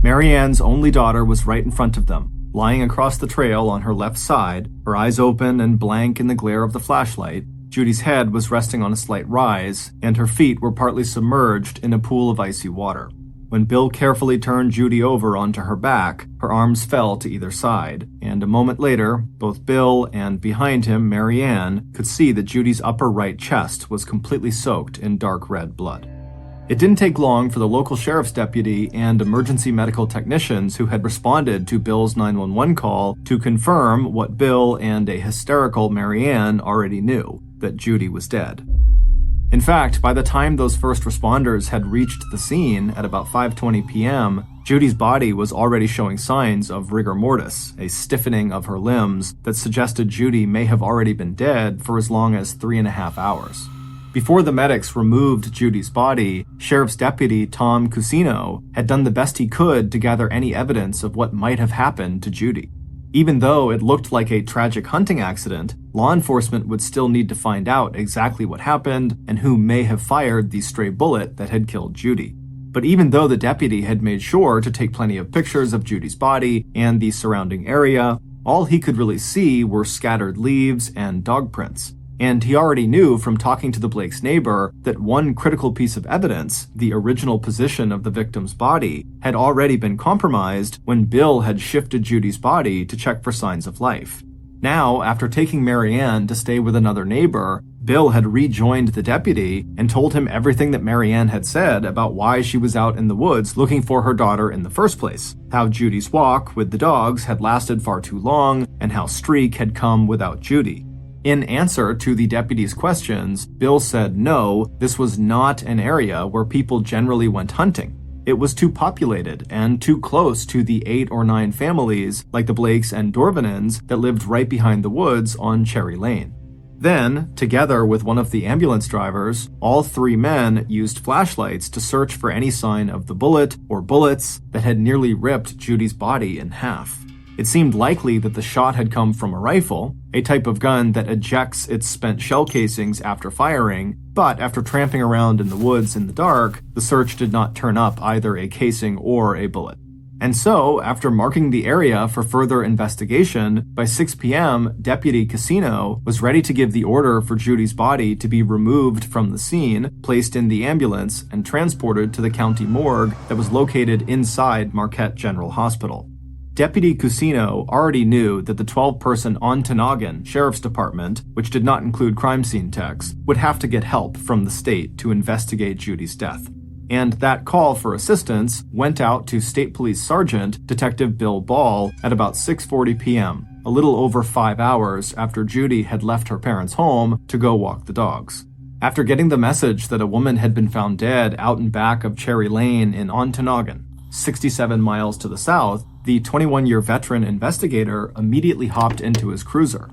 Mary Ann's only daughter was right in front of them, lying across the trail on her left side, her eyes open and blank in the glare of the flashlight. Judy's head was resting on a slight rise, and her feet were partly submerged in a pool of icy water. When Bill carefully turned Judy over onto her back, her arms fell to either side, and a moment later, both Bill and behind him Mary Ann could see that Judy's upper right chest was completely soaked in dark red blood. It didn't take long for the local sheriff's deputy and emergency medical technicians who had responded to Bill's 911 call to confirm what Bill and a hysterical Mary Ann already knew, that Judy was dead. In fact, by the time those first responders had reached the scene at about 5:20 p.m., Judy's body was already showing signs of rigor mortis, a stiffening of her limbs that suggested Judy may have already been dead for as long as 3.5 hours. Before the medics removed Judy's body, Sheriff's Deputy Tom Cusino had done the best he could to gather any evidence of what might have happened to Judy. Even though it looked like a tragic hunting accident, law enforcement would still need to find out exactly what happened and who may have fired the stray bullet that had killed Judy. But even though the deputy had made sure to take plenty of pictures of Judy's body and the surrounding area, all he could really see were scattered leaves and dog prints. And he already knew from talking to the Blakes' neighbor that one critical piece of evidence, the original position of the victim's body, had already been compromised when Bill had shifted Judy's body to check for signs of life. Now, after taking Mary Ann to stay with another neighbor, Bill had rejoined the deputy and told him everything that Mary Ann had said about why she was out in the woods looking for her daughter in the first place, how Judy's walk with the dogs had lasted far too long, and how Streak had come without Judy. In answer to the deputy's questions, Bill said no, this was not an area where people generally went hunting. It was too populated and too close to the 8 or 9 families like the Blakes and Dorvanens that lived right behind the woods on Cherry Lane. Then, together with one of the ambulance drivers, all 3 men used flashlights to search for any sign of the bullet or bullets that had nearly ripped Judy's body in half. It seemed likely that the shot had come from a rifle, a type of gun that ejects its spent shell casings after firing, but after tramping around in the woods in the dark, the search did not turn up either a casing or a bullet. And so, after marking the area for further investigation, by 6 p.m., Deputy Casino was ready to give the order for Judy's body to be removed from the scene, placed in the ambulance, and transported to the county morgue that was located inside Marquette General Hospital. Deputy Cusino already knew that the 12-person Ontonagon Sheriff's Department, which did not include crime scene techs, would have to get help from the state to investigate Judy's death. And that call for assistance went out to State Police Sergeant Detective Bill Ball at about 6:40 p.m., a little over 5 hours after Judy had left her parents' home to go walk the dogs. After getting the message that a woman had been found dead out and back of Cherry Lane in Ontonagon, 67 miles to the south, the 21-year veteran investigator immediately hopped into his cruiser.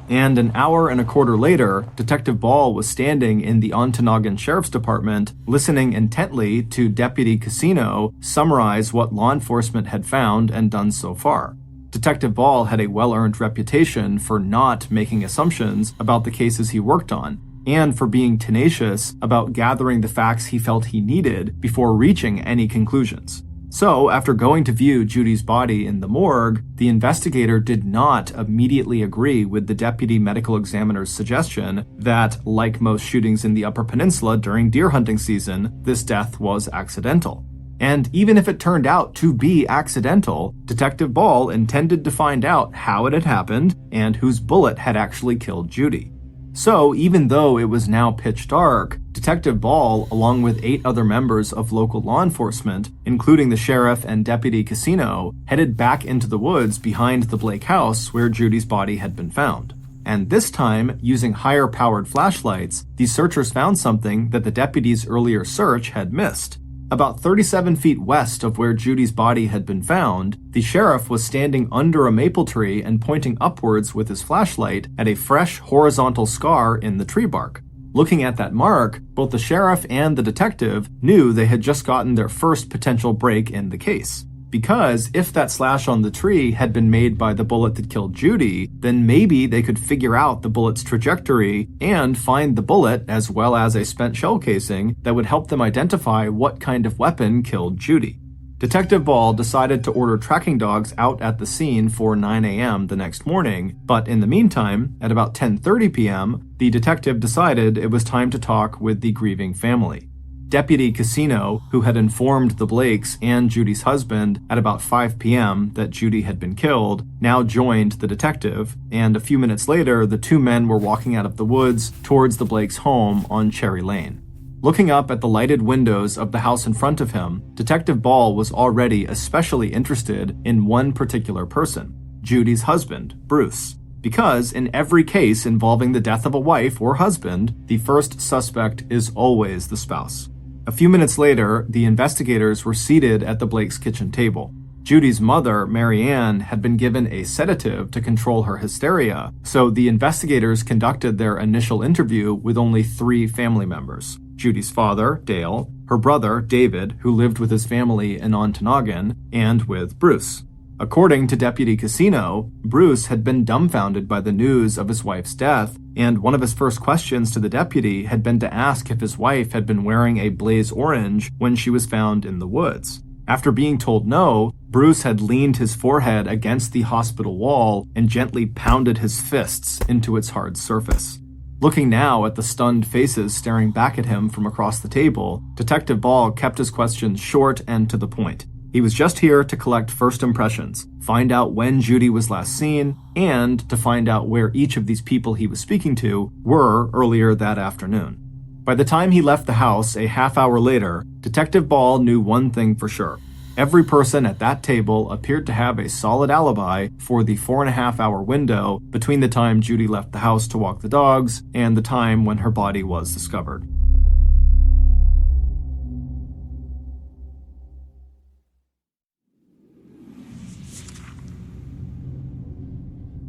And an hour and a quarter later, Detective Ball was standing in the Ontonagon Sheriff's Department, listening intently to Deputy Cusino summarize what law enforcement had found and done so far. Detective Ball had a well-earned reputation for not making assumptions about the cases he worked on, and for being tenacious about gathering the facts he felt he needed before reaching any conclusions. So, after going to view Judy's body in the morgue, the investigator did not immediately agree with the deputy medical examiner's suggestion that, like most shootings in the Upper Peninsula during deer hunting season, this death was accidental. And even if it turned out to be accidental, Detective Ball intended to find out how it had happened and whose bullet had actually killed Judy. So, even though it was now pitch dark, Detective Ball, along with 8 other members of local law enforcement, including the sheriff and Deputy Cusino, headed back into the woods behind the Blake house where Judy's body had been found. And this time, using higher-powered flashlights, these searchers found something that the deputies' earlier search had missed. About 37 feet west of where Judy's body had been found, the sheriff was standing under a maple tree and pointing upwards with his flashlight at a fresh horizontal scar in the tree bark. Looking at that mark, both the sheriff and the detective knew they had just gotten their first potential break in the case. Because if that slash on the tree had been made by the bullet that killed Judy, then maybe they could figure out the bullet's trajectory and find the bullet as well as a spent shell casing that would help them identify what kind of weapon killed Judy. Detective Ball decided to order tracking dogs out at the scene for 9 a.m. the next morning, but in the meantime, at about 10:30 p.m., the detective decided it was time to talk with the grieving family. Deputy Cusino, who had informed the Blakes and Judy's husband at about 5 p.m. that Judy had been killed, now joined the detective, and a few minutes later, the 2 men were walking out of the woods towards the Blakes' home on Cherry Lane. Looking up at the lighted windows of the house in front of him, Detective Ball was already especially interested in one particular person, Judy's husband, Bruce. Because in every case involving the death of a wife or husband, the first suspect is always the spouse. A few minutes later, the investigators were seated at the Blakes' kitchen table. Judy's mother, Mary Ann, had been given a sedative to control her hysteria, so the investigators conducted their initial interview with only 3 family members: Judy's father, Dale, her brother, David, who lived with his family in Ontonagon, and with Bruce. According to Deputy Cusino, Bruce had been dumbfounded by the news of his wife's death, and one of his first questions to the deputy had been to ask if his wife had been wearing a blaze orange when she was found in the woods. After being told no, Bruce had leaned his forehead against the hospital wall and gently pounded his fists into its hard surface. Looking now at the stunned faces staring back at him from across the table, Detective Ball kept his questions short and to the point. He was just here to collect first impressions, find out when Judy was last seen, and to find out where each of these people he was speaking to were earlier that afternoon. By the time he left the house a half hour later, Detective Ball knew one thing for sure. Every person at that table appeared to have a solid alibi for the 4.5-hour window between the time Judy left the house to walk the dogs and the time when her body was discovered.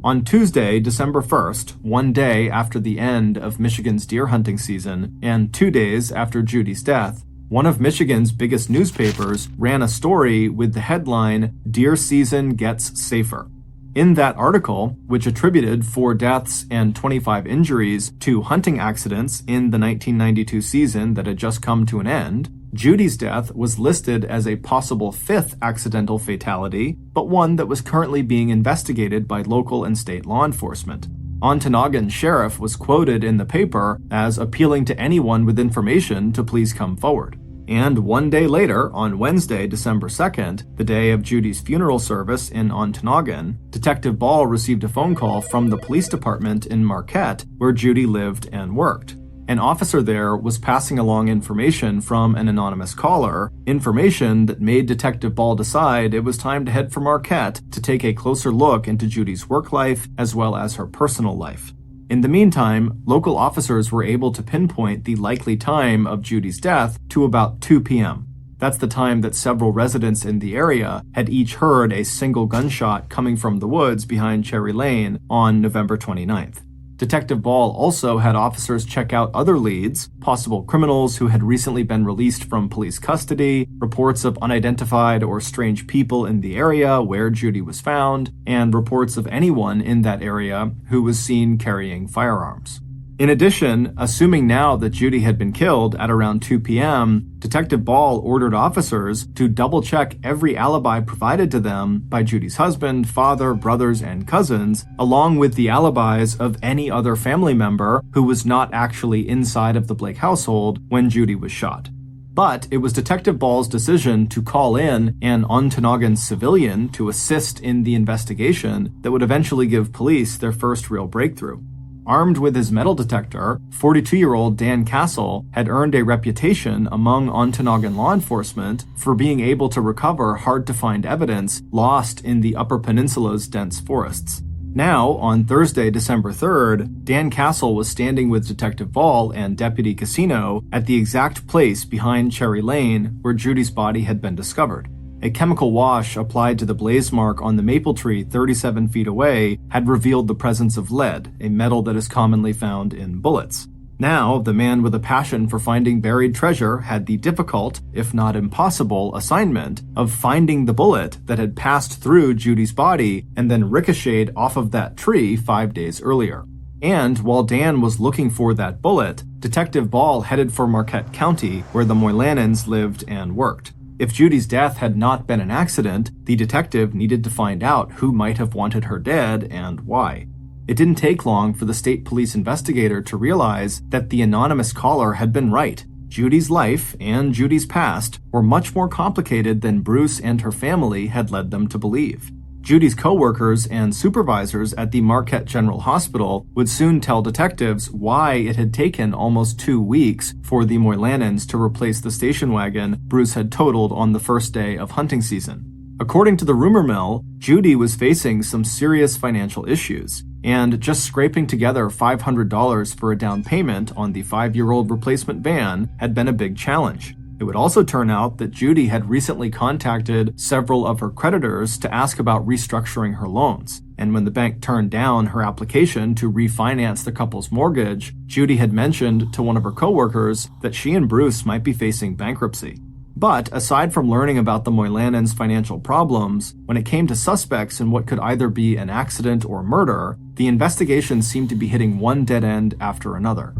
On Tuesday, December 1st, one day after the end of Michigan's deer hunting season, and 2 days after Judy's death, one of Michigan's biggest newspapers ran a story with the headline, "Deer Season Gets Safer." In that article, which attributed 4 deaths and 25 injuries to hunting accidents in the 1992 season that had just come to an end, Judy's death was listed as a possible 5th accidental fatality, but one that was currently being investigated by local and state law enforcement. Ontonagon's sheriff was quoted in the paper as appealing to anyone with information to please come forward. And one day later, on Wednesday, December 2nd, the day of Judy's funeral service in Ontonagon, Detective Ball received a phone call from the police department in Marquette, where Judy lived and worked. An officer there was passing along information from an anonymous caller, information that made Detective Ball decide it was time to head for Marquette to take a closer look into Judy's work life as well as her personal life. In the meantime, local officers were able to pinpoint the likely time of Judy's death to about 2 p.m. That's the time that several residents in the area had each heard a single gunshot coming from the woods behind Cherry Lane on November 29th. Detective Ball also had officers check out other leads, possible criminals who had recently been released from police custody, reports of unidentified or strange people in the area where Judy was found, and reports of anyone in that area who was seen carrying firearms. In addition, assuming now that Judy had been killed at around 2 p.m., Detective Ball ordered officers to double-check every alibi provided to them by Judy's husband, father, brothers, and cousins, along with the alibis of any other family member who was not actually inside of the Blake household when Judy was shot. But it was Detective Ball's decision to call in an Ontonagon civilian to assist in the investigation that would eventually give police their first real breakthrough. Armed with his metal detector, 42-year-old Dan Castle had earned a reputation among Ontonagon law enforcement for being able to recover hard-to-find evidence lost in the Upper Peninsula's dense forests. Now, on Thursday, December 3rd, Dan Castle was standing with Detective Ball and Deputy Casino at the exact place behind Cherry Lane where Judy's body had been discovered. A chemical wash applied to the blaze mark on the maple tree 37 feet away had revealed the presence of lead, a metal that is commonly found in bullets. Now, the man with a passion for finding buried treasure had the difficult, if not impossible, assignment of finding the bullet that had passed through Judy's body and then ricocheted off of that tree 5 days earlier. And while Dan was looking for that bullet, Detective Ball headed for Marquette County, where the Moylanens lived and worked. If Judy's death had not been an accident, the detective needed to find out who might have wanted her dead and why. It didn't take long for the state police investigator to realize that the anonymous caller had been right. Judy's life and Judy's past were much more complicated than Bruce and her family had led them to believe. Judy's co-workers and supervisors at the Marquette General Hospital would soon tell detectives why it had taken almost 2 weeks for the Moylanens to replace the station wagon Bruce had totaled on the first day of hunting season. According to the rumor mill, Judy was facing some serious financial issues, and just scraping together $500 for a down payment on the 5-year-old replacement van had been a big challenge. It would also turn out that Judy had recently contacted several of her creditors to ask about restructuring her loans. And when the bank turned down her application to refinance the couple's mortgage, Judy had mentioned to one of her coworkers that she and Bruce might be facing bankruptcy. But aside from learning about the Moylanens' financial problems, when it came to suspects in what could either be an accident or murder, the investigation seemed to be hitting one dead end after another.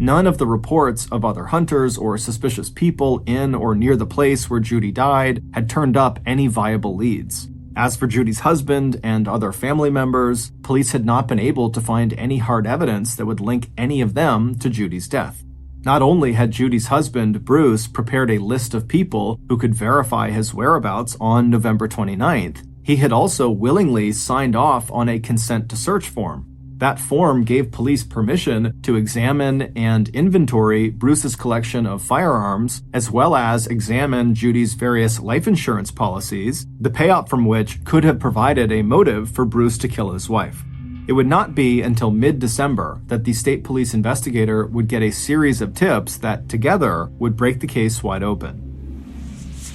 None of the reports of other hunters or suspicious people in or near the place where Judy died had turned up any viable leads. As for Judy's husband and other family members, police had not been able to find any hard evidence that would link any of them to Judy's death. Not only had Judy's husband, Bruce, prepared a list of people who could verify his whereabouts on November 29th, he had also willingly signed off on a consent to search form. That form gave police permission to examine and inventory Bruce's collection of firearms, as well as examine Judy's various life insurance policies, the payout from which could have provided a motive for Bruce to kill his wife. It would not be until mid-December that the state police investigator would get a series of tips that, together, would break the case wide open.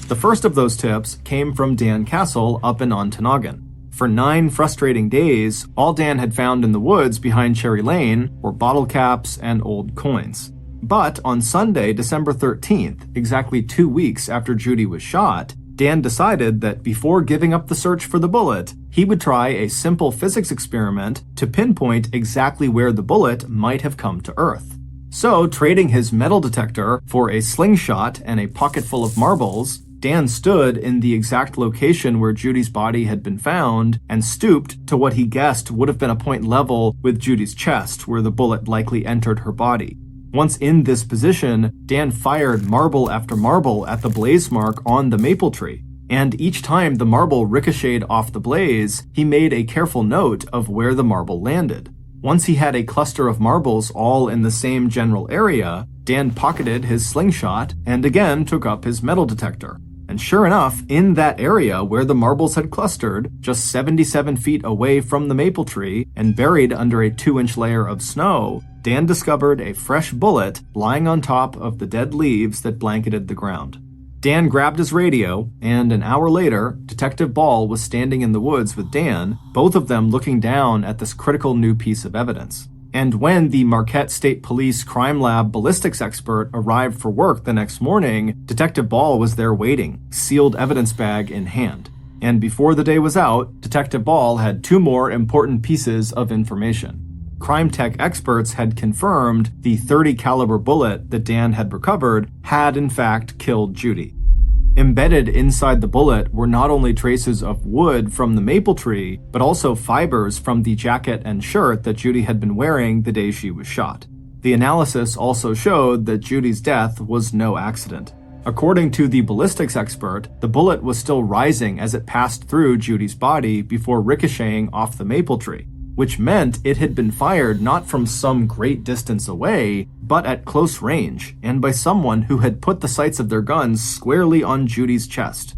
The first of those tips came from Dan Castle up in Ontonagon. For 9 frustrating days, all Dan had found in the woods behind Cherry Lane were bottle caps and old coins. But on Sunday, December 13th, exactly 2 weeks after Judy was shot, Dan decided that before giving up the search for the bullet, he would try a simple physics experiment to pinpoint exactly where the bullet might have come to Earth. So, trading his metal detector for a slingshot and a pocket full of marbles, Dan stood in the exact location where Judy's body had been found and stooped to what he guessed would have been a point level with Judy's chest, where the bullet likely entered her body. Once in this position, Dan fired marble after marble at the blaze mark on the maple tree, and each time the marble ricocheted off the blaze, he made a careful note of where the marble landed. Once he had a cluster of marbles all in the same general area, Dan pocketed his slingshot and again took up his metal detector. And sure enough, in that area where the marbles had clustered, just 77 feet away from the maple tree and buried under a 2-inch layer of snow, Dan discovered a fresh bullet lying on top of the dead leaves that blanketed the ground. Dan grabbed his radio, and an hour later, Detective Ball was standing in the woods with Dan, both of them looking down at this critical new piece of evidence. And when the Marquette State Police Crime Lab ballistics expert arrived for work the next morning, Detective Ball was there waiting, sealed evidence bag in hand. And before the day was out, Detective Ball had 2 more important pieces of information. Crime tech experts had confirmed the .30 caliber bullet that Dan had recovered had in fact killed Judy. Embedded inside the bullet were not only traces of wood from the maple tree, but also fibers from the jacket and shirt that Judy had been wearing the day she was shot. The analysis also showed that Judy's death was no accident. According to the ballistics expert, the bullet was still rising as it passed through Judy's body before ricocheting off the maple tree, which meant it had been fired not from some great distance away, but at close range, and by someone who had put the sights of their guns squarely on Judy's chest.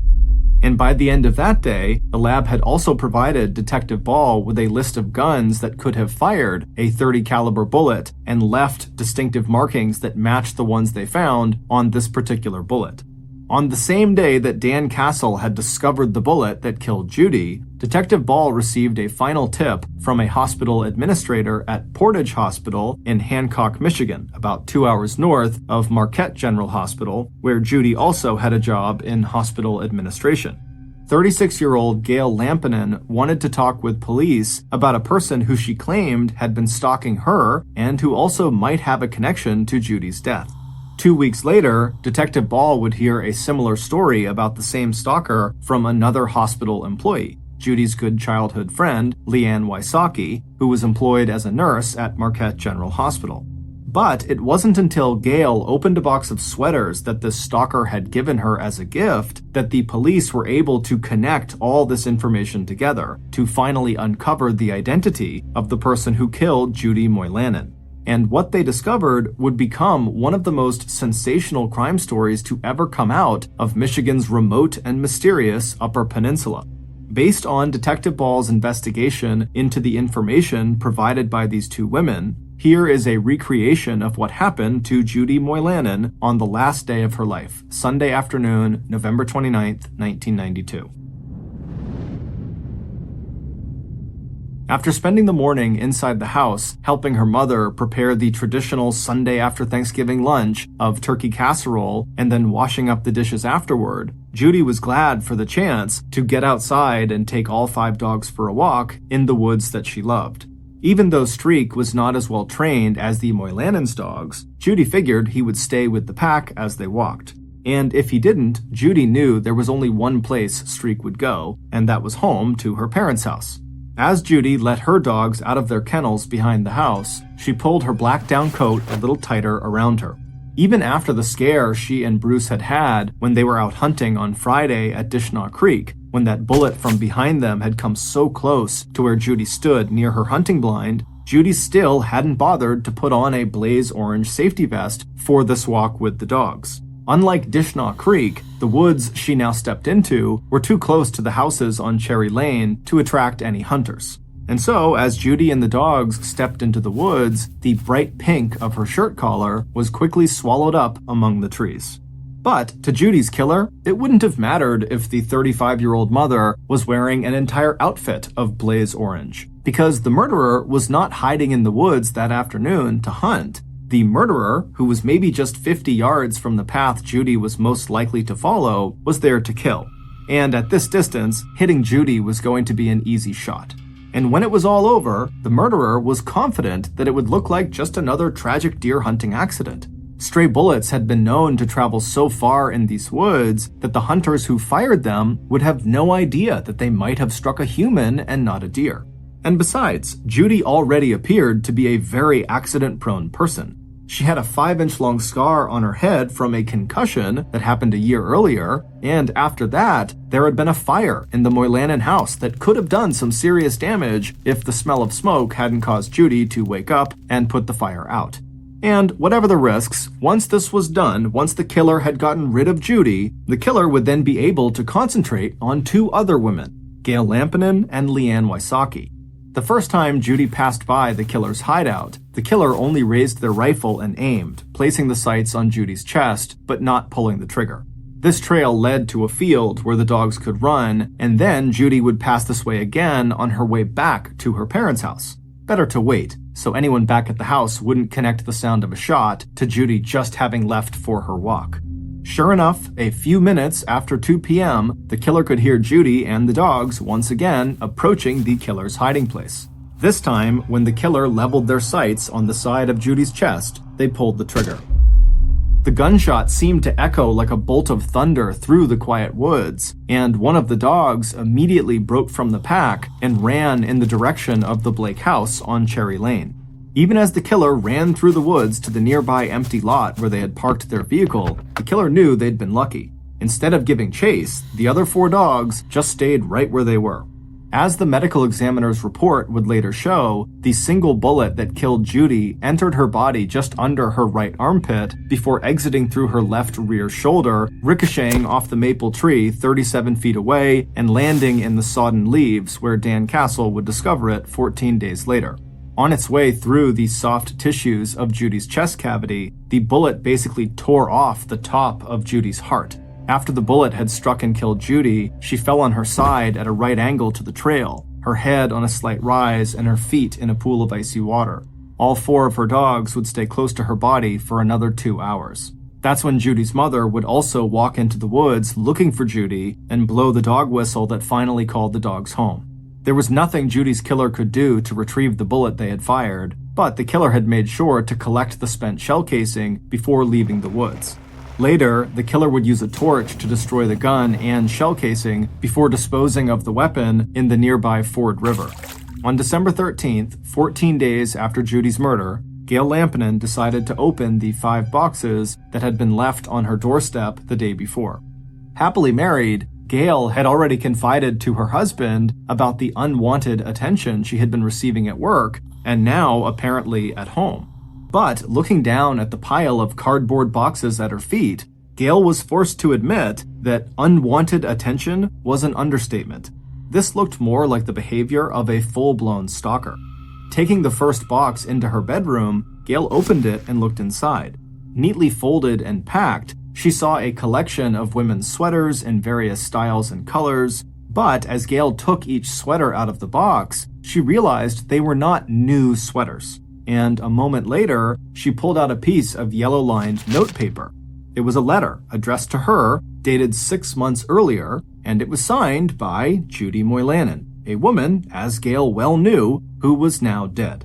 And by the end of that day, the lab had also provided Detective Ball with a list of guns that could have fired a .30 caliber bullet and left distinctive markings that matched the ones they found on this particular bullet. On the same day that Dan Castle had discovered the bullet that killed Judy, Detective Ball received a final tip from a hospital administrator at Portage Hospital in Hancock, Michigan, about 2 hours north of Marquette General Hospital, where Judy also had a job in hospital administration. 36-year-old Gail Lampinen wanted to talk with police about a person who she claimed had been stalking her and who also might have a connection to Judy's death. 2 weeks later, Detective Ball would hear a similar story about the same stalker from another hospital employee, Judy's good childhood friend, Leanne Wysocki, who was employed as a nurse at Marquette General Hospital. But it wasn't until Gail opened a box of sweaters that this stalker had given her as a gift that the police were able to connect all this information together to finally uncover the identity of the person who killed Judy Moylanen. And what they discovered would become one of the most sensational crime stories to ever come out of Michigan's remote and mysterious Upper Peninsula. Based on Detective Ball's investigation into the information provided by these 2 women, here is a recreation of what happened to Judy Moylanen on the last day of her life, Sunday afternoon, November 29th, 1992. After spending the morning inside the house, helping her mother prepare the traditional Sunday after Thanksgiving lunch of turkey casserole and then washing up the dishes afterward, Judy was glad for the chance to get outside and take all 5 dogs for a walk in the woods that she loved. Even though Streak was not as well trained as the Moylanen's dogs, Judy figured he would stay with the pack as they walked. And if he didn't, Judy knew there was only one place Streak would go, and that was home to her parents' house. As Judy let her dogs out of their kennels behind the house, she pulled her black down coat a little tighter around her. Even after the scare she and Bruce had had when they were out hunting on Friday at Dishnaw Creek, when that bullet from behind them had come so close to where Judy stood near her hunting blind, Judy still hadn't bothered to put on a blaze orange safety vest for this walk with the dogs. Unlike Dishnaw Creek, the woods she now stepped into were too close to the houses on Cherry Lane to attract any hunters. And so, as Judy and the dogs stepped into the woods, the bright pink of her shirt collar was quickly swallowed up among the trees. But to Judy's killer, it wouldn't have mattered if the 35-year-old mother was wearing an entire outfit of blaze orange, because the murderer was not hiding in the woods that afternoon to hunt. The murderer, who was maybe just 50 yards from the path Judy was most likely to follow, was there to kill. And at this distance, hitting Judy was going to be an easy shot. And when it was all over, the murderer was confident that it would look like just another tragic deer hunting accident. Stray bullets had been known to travel so far in these woods that the hunters who fired them would have no idea that they might have struck a human and not a deer. And besides, Judy already appeared to be a very accident-prone person. She had a 5-inch long scar on her head from a concussion that happened a year earlier, and after that, there had been a fire in the Moylannon house that could have done some serious damage if the smell of smoke hadn't caused Judy to wake up and put the fire out. And whatever the risks, once this was done, once the killer had gotten rid of Judy, the killer would then be able to concentrate on 2 other women, Gail Lampinen and Leanne Wysocki. The first time Judy passed by the killer's hideout, the killer only raised their rifle and aimed, placing the sights on Judy's chest, but not pulling the trigger. This trail led to a field where the dogs could run, and then Judy would pass this way again on her way back to her parents' house. Better to wait, so anyone back at the house wouldn't connect the sound of a shot to Judy just having left for her walk. Sure enough, a few minutes after 2 p.m., the killer could hear Judy and the dogs once again approaching the killer's hiding place. This time, when the killer leveled their sights on the side of Judy's chest, they pulled the trigger. The gunshot seemed to echo like a bolt of thunder through the quiet woods, and one of the dogs immediately broke from the pack and ran in the direction of the Blake house on Cherry Lane. Even as the killer ran through the woods to the nearby empty lot where they had parked their vehicle, the killer knew they'd been lucky. Instead of giving chase, the other 4 dogs just stayed right where they were. As the medical examiner's report would later show, the single bullet that killed Judy entered her body just under her right armpit before exiting through her left rear shoulder, ricocheting off the maple tree 37 feet away and landing in the sodden leaves where Dan Castle would discover it 14 days later. On its way through the soft tissues of Judy's chest cavity, the bullet basically tore off the top of Judy's heart. After the bullet had struck and killed Judy, she fell on her side at a right angle to the trail, her head on a slight rise and her feet in a pool of icy water. All 4 of her dogs would stay close to her body for another 2 hours. That's when Judy's mother would also walk into the woods looking for Judy and blow the dog whistle that finally called the dogs home. There was nothing Judy's killer could do to retrieve the bullet they had fired, but the killer had made sure to collect the spent shell casing before leaving the woods. Later, the killer would use a torch to destroy the gun and shell casing before disposing of the weapon in the nearby Ford River. On December 13th, 14 days after Judy's murder, Gail Lampinen decided to open the 5 boxes that had been left on her doorstep the day before. Happily married, Gail had already confided to her husband about the unwanted attention she had been receiving at work and now apparently at home. But looking down at the pile of cardboard boxes at her feet, Gail was forced to admit that unwanted attention was an understatement. This looked more like the behavior of a full-blown stalker. Taking the first box into her bedroom, Gail opened it and looked inside. Neatly folded and packed, she saw a collection of women's sweaters in various styles and colors, but as Gail took each sweater out of the box, she realized they were not new sweaters. And a moment later, she pulled out a piece of yellow-lined notepaper. It was a letter addressed to her, dated 6 months earlier, and it was signed by Judy Moylannon, a woman, as Gail well knew, who was now dead.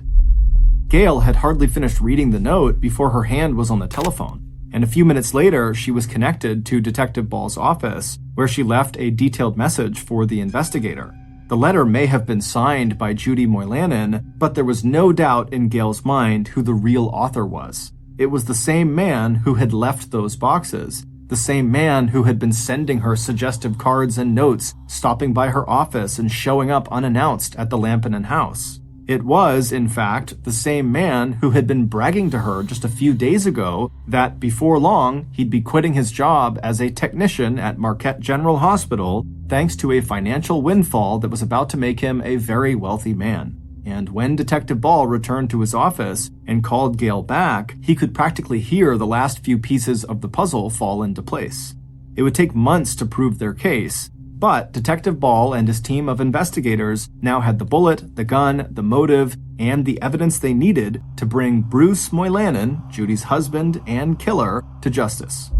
Gail had hardly finished reading the note before her hand was on the telephone, and a few minutes later, she was connected to Detective Ball's office, where she left a detailed message for the investigator. The letter may have been signed by Judy Moylannon, but there was no doubt in Gail's mind who the real author was. It was the same man who had left those boxes, the same man who had been sending her suggestive cards and notes, stopping by her office and showing up unannounced at the Lampinen house. It was, in fact, the same man who had been bragging to her just a few days ago that before long he'd be quitting his job as a technician at Marquette General Hospital thanks to a financial windfall that was about to make him a very wealthy man. And when Detective Ball returned to his office and called Gail back, he could practically hear the last few pieces of the puzzle fall into place. It would take months to prove their case, but Detective Ball and his team of investigators now had the bullet, the gun, the motive, and the evidence they needed to bring Bruce Moylannon, Judy's husband and killer, to justice.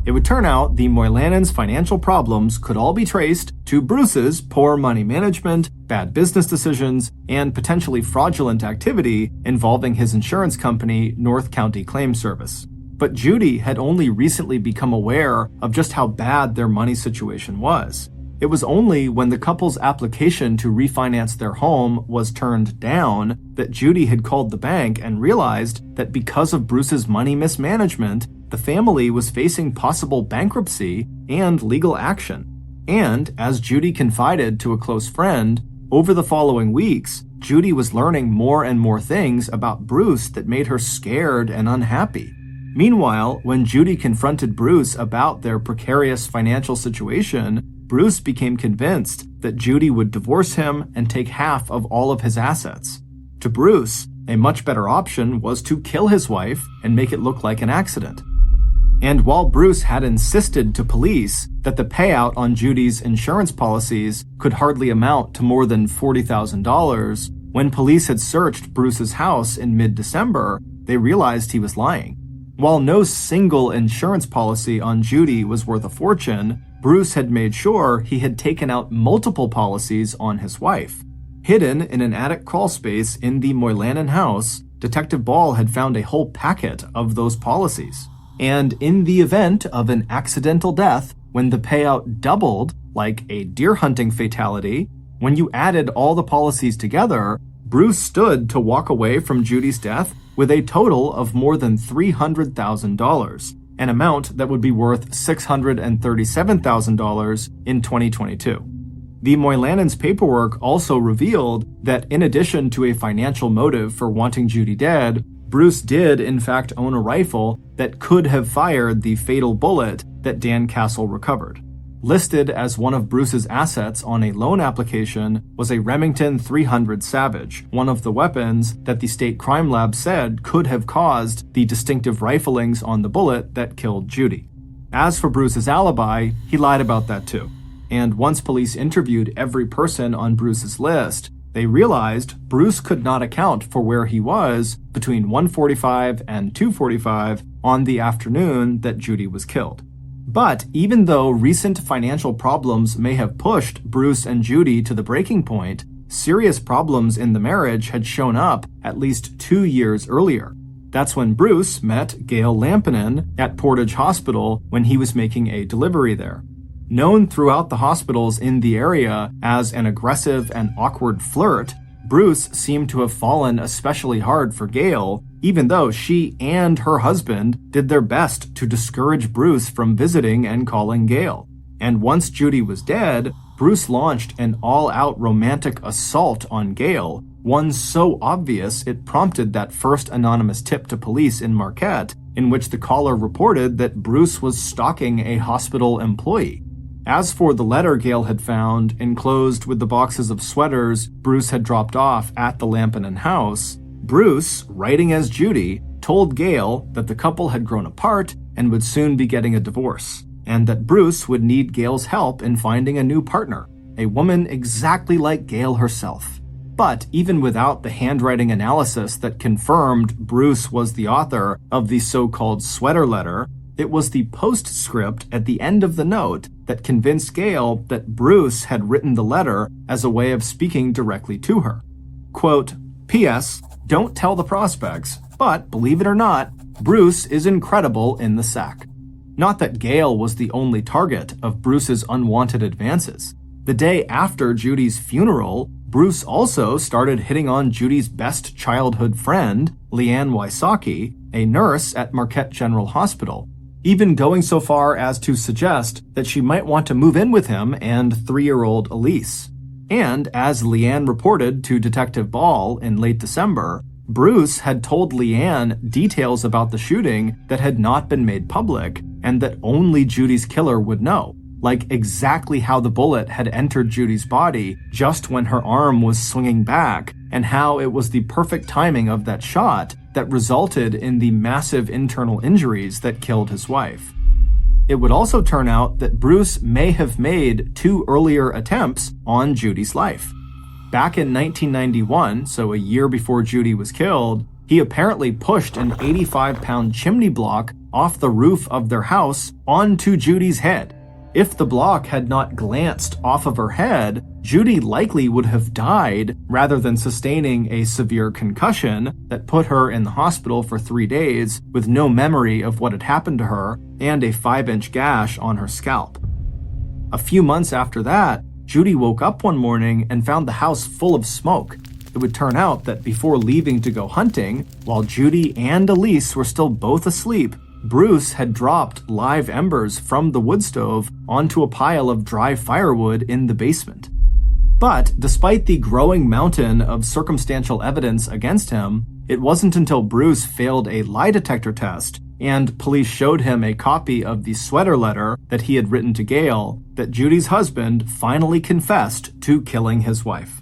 It would turn out the Moylannons' financial problems could all be traced to Bruce's poor money management, bad business decisions, and potentially fraudulent activity involving his insurance company, North County Claim Service. But Judy had only recently become aware of just how bad their money situation was. It was only when the couple's application to refinance their home was turned down that Judy had called the bank and realized that because of Bruce's money mismanagement, the family was facing possible bankruptcy and legal action. And, as Judy confided to a close friend, over the following weeks, Judy was learning more and more things about Bruce that made her scared and unhappy. Meanwhile, when Judy confronted Bruce about their precarious financial situation, Bruce became convinced that Judy would divorce him and take half of all of his assets. To Bruce, a much better option was to kill his wife and make it look like an accident. And while Bruce had insisted to police that the payout on Judy's insurance policies could hardly amount to more than $40,000, when police had searched Bruce's house in mid-December, they realized he was lying. While no single insurance policy on Judy was worth a fortune, Bruce had made sure he had taken out multiple policies on his wife. Hidden in an attic crawl space in the Moylanen house, Detective Ball had found a whole packet of those policies. And in the event of an accidental death, when the payout doubled, like a deer hunting fatality, when you added all the policies together, Bruce stood to walk away from Judy's death with a total of more than $300,000, an amount that would be worth $637,000 in 2022. The Moylanen's paperwork also revealed that in addition to a financial motive for wanting Judy dead, Bruce did in fact own a rifle that could have fired the fatal bullet that Dan Castle recovered. Listed as one of Bruce's assets on a loan application was a Remington 300 Savage, one of the weapons that the state crime lab said could have caused the distinctive riflings on the bullet that killed Judy. As for Bruce's alibi, he lied about that too. And once police interviewed every person on Bruce's list, they realized Bruce could not account for where he was between 1:45 and 2:45 on the afternoon that Judy was killed. But even though recent financial problems may have pushed Bruce and Judy to the breaking point, serious problems in the marriage had shown up at least 2 years earlier. That's when Bruce met Gail Lampinen at Portage Hospital when he was making a delivery there. Known throughout the hospitals in the area as an aggressive and awkward flirt, Bruce seemed to have fallen especially hard for Gail, even though she and her husband did their best to discourage Bruce from visiting and calling Gail. And once Judy was dead, Bruce launched an all-out romantic assault on Gail, one so obvious it prompted that first anonymous tip to police in Marquette, in which the caller reported that Bruce was stalking a hospital employee. As for the letter Gail had found, enclosed with the boxes of sweaters Bruce had dropped off at the Lampinen house, Bruce, writing as Judy, told Gail that the couple had grown apart and would soon be getting a divorce, and that Bruce would need Gail's help in finding a new partner, a woman exactly like Gail herself. But even without the handwriting analysis that confirmed Bruce was the author of the so-called sweater letter, it was the postscript at the end of the note that convinced Gail that Bruce had written the letter as a way of speaking directly to her. Quote, P.S. Don't tell the prospects, but believe it or not, Bruce is incredible in the sack. Not that Gail was the only target of Bruce's unwanted advances. The day after Judy's funeral, Bruce also started hitting on Judy's best childhood friend, Leanne Wysocki, a nurse at Marquette General Hospital, even going so far as to suggest that she might want to move in with him and 3-year-old Elise. And as Leanne reported to Detective Ball in late December, Bruce had told Leanne details about the shooting that had not been made public and that only Judy's killer would know, like exactly how the bullet had entered Judy's body just when her arm was swinging back, and how it was the perfect timing of that shot that resulted in the massive internal injuries that killed his wife. It would also turn out that Bruce may have made 2 earlier attempts on Judy's life. Back in 1991, so a year before Judy was killed, he apparently pushed an 85-pound chimney block off the roof of their house onto Judy's head. If the block had not glanced off of her head, Judy likely would have died rather than sustaining a severe concussion that put her in the hospital for 3 days with no memory of what had happened to her and a 5-inch gash on her scalp. A few months after that, Judy woke up one morning and found the house full of smoke. It would turn out that before leaving to go hunting, while Judy and Elise were still both asleep, Bruce had dropped live embers from the wood stove onto a pile of dry firewood in the basement. But despite the growing mountain of circumstantial evidence against him, it wasn't until Bruce failed a lie detector test and police showed him a copy of the sweater letter that he had written to Gail that Judy's husband finally confessed to killing his wife.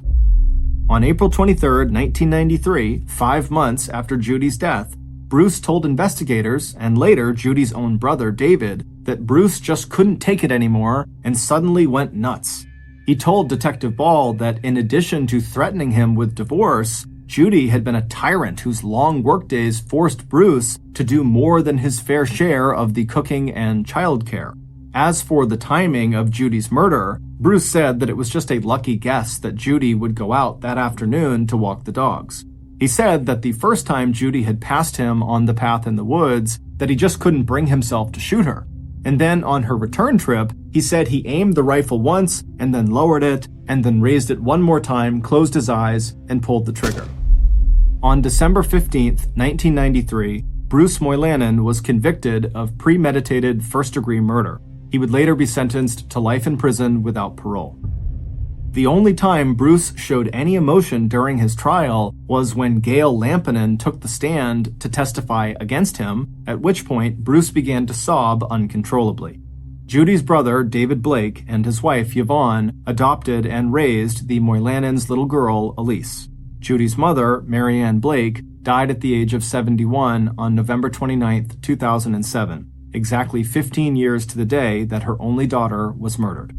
On April 23, 1993, 5 months after Judy's death, Bruce told investigators, and later Judy's own brother David, that Bruce just couldn't take it anymore and suddenly went nuts. He told Detective Ball that in addition to threatening him with divorce, Judy had been a tyrant whose long workdays forced Bruce to do more than his fair share of the cooking and childcare. As for the timing of Judy's murder, Bruce said that it was just a lucky guess that Judy would go out that afternoon to walk the dogs. He said that the first time Judy had passed him on the path in the woods, that he just couldn't bring himself to shoot her. And then on her return trip, he said he aimed the rifle once and then lowered it and then raised it one more time, closed his eyes, and pulled the trigger. On December 15, 1993, Bruce Moylannon was convicted of premeditated first-degree murder. He would later be sentenced to life in prison without parole. The only time Bruce showed any emotion during his trial was when Gail Lampinen took the stand to testify against him, at which point Bruce began to sob uncontrollably. Judy's brother, David Blake, and his wife, Yvonne, adopted and raised the Moylannons' little girl, Elise. Judy's mother, Mary Ann Blake, died at the age of 71 on November 29, 2007, exactly 15 years to the day that her only daughter was murdered.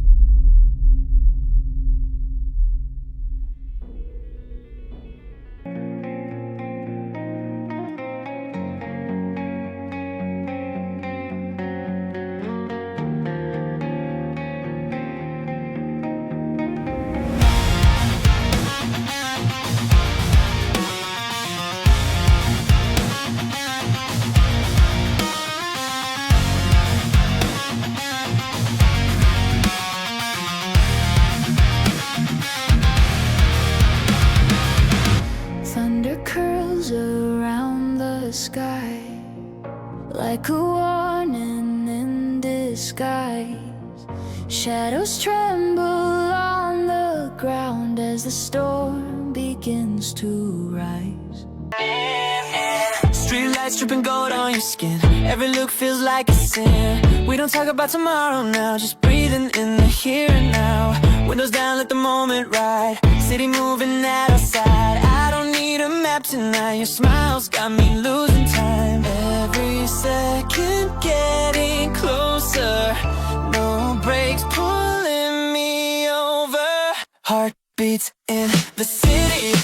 Sky, like a warning in disguise. Shadows tremble on the ground as the storm begins to rise. Streetlights dripping gold on your skin. Every look feels like a sin. We don't talk about tomorrow now, just breathing in the here and now. Windows down, let the moment ride. City moving at our side. I don't need a map tonight. Your smile's got me losing time. Every second getting closer. No brakes pulling me over. Heartbeats in the city,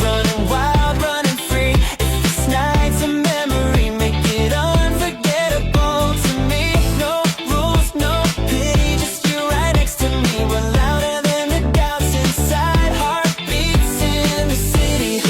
running wild, running free. If this night's a memory, make it unforgettable to me. No rules, no pity, just you right next to me. We're louder than the doubts inside. Heartbeats in the city.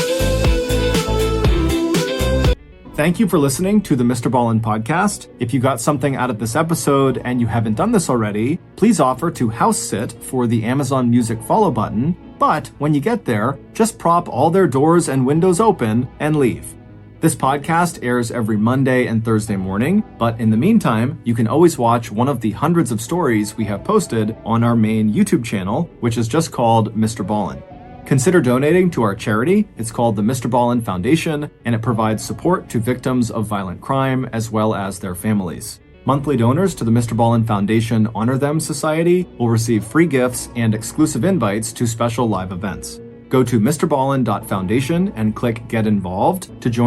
Thank you for listening to the MrBallen's podcast. If you got something out of this episode and you haven't done this already, please offer to house sit for the Amazon Music follow button. But when you get there, just prop all their doors and windows open and leave. This podcast airs every Monday and Thursday morning, but in the meantime, you can always watch one of the hundreds of stories we have posted on our main YouTube channel, which is just called MrBallen. Consider donating to our charity. It's called the MrBallen Foundation, and it provides support to victims of violent crime as well as their families. Monthly donors to the MrBallen Foundation Honor Them Society will receive free gifts and exclusive invites to special live events. Go to mrballen.foundation and click Get Involved to join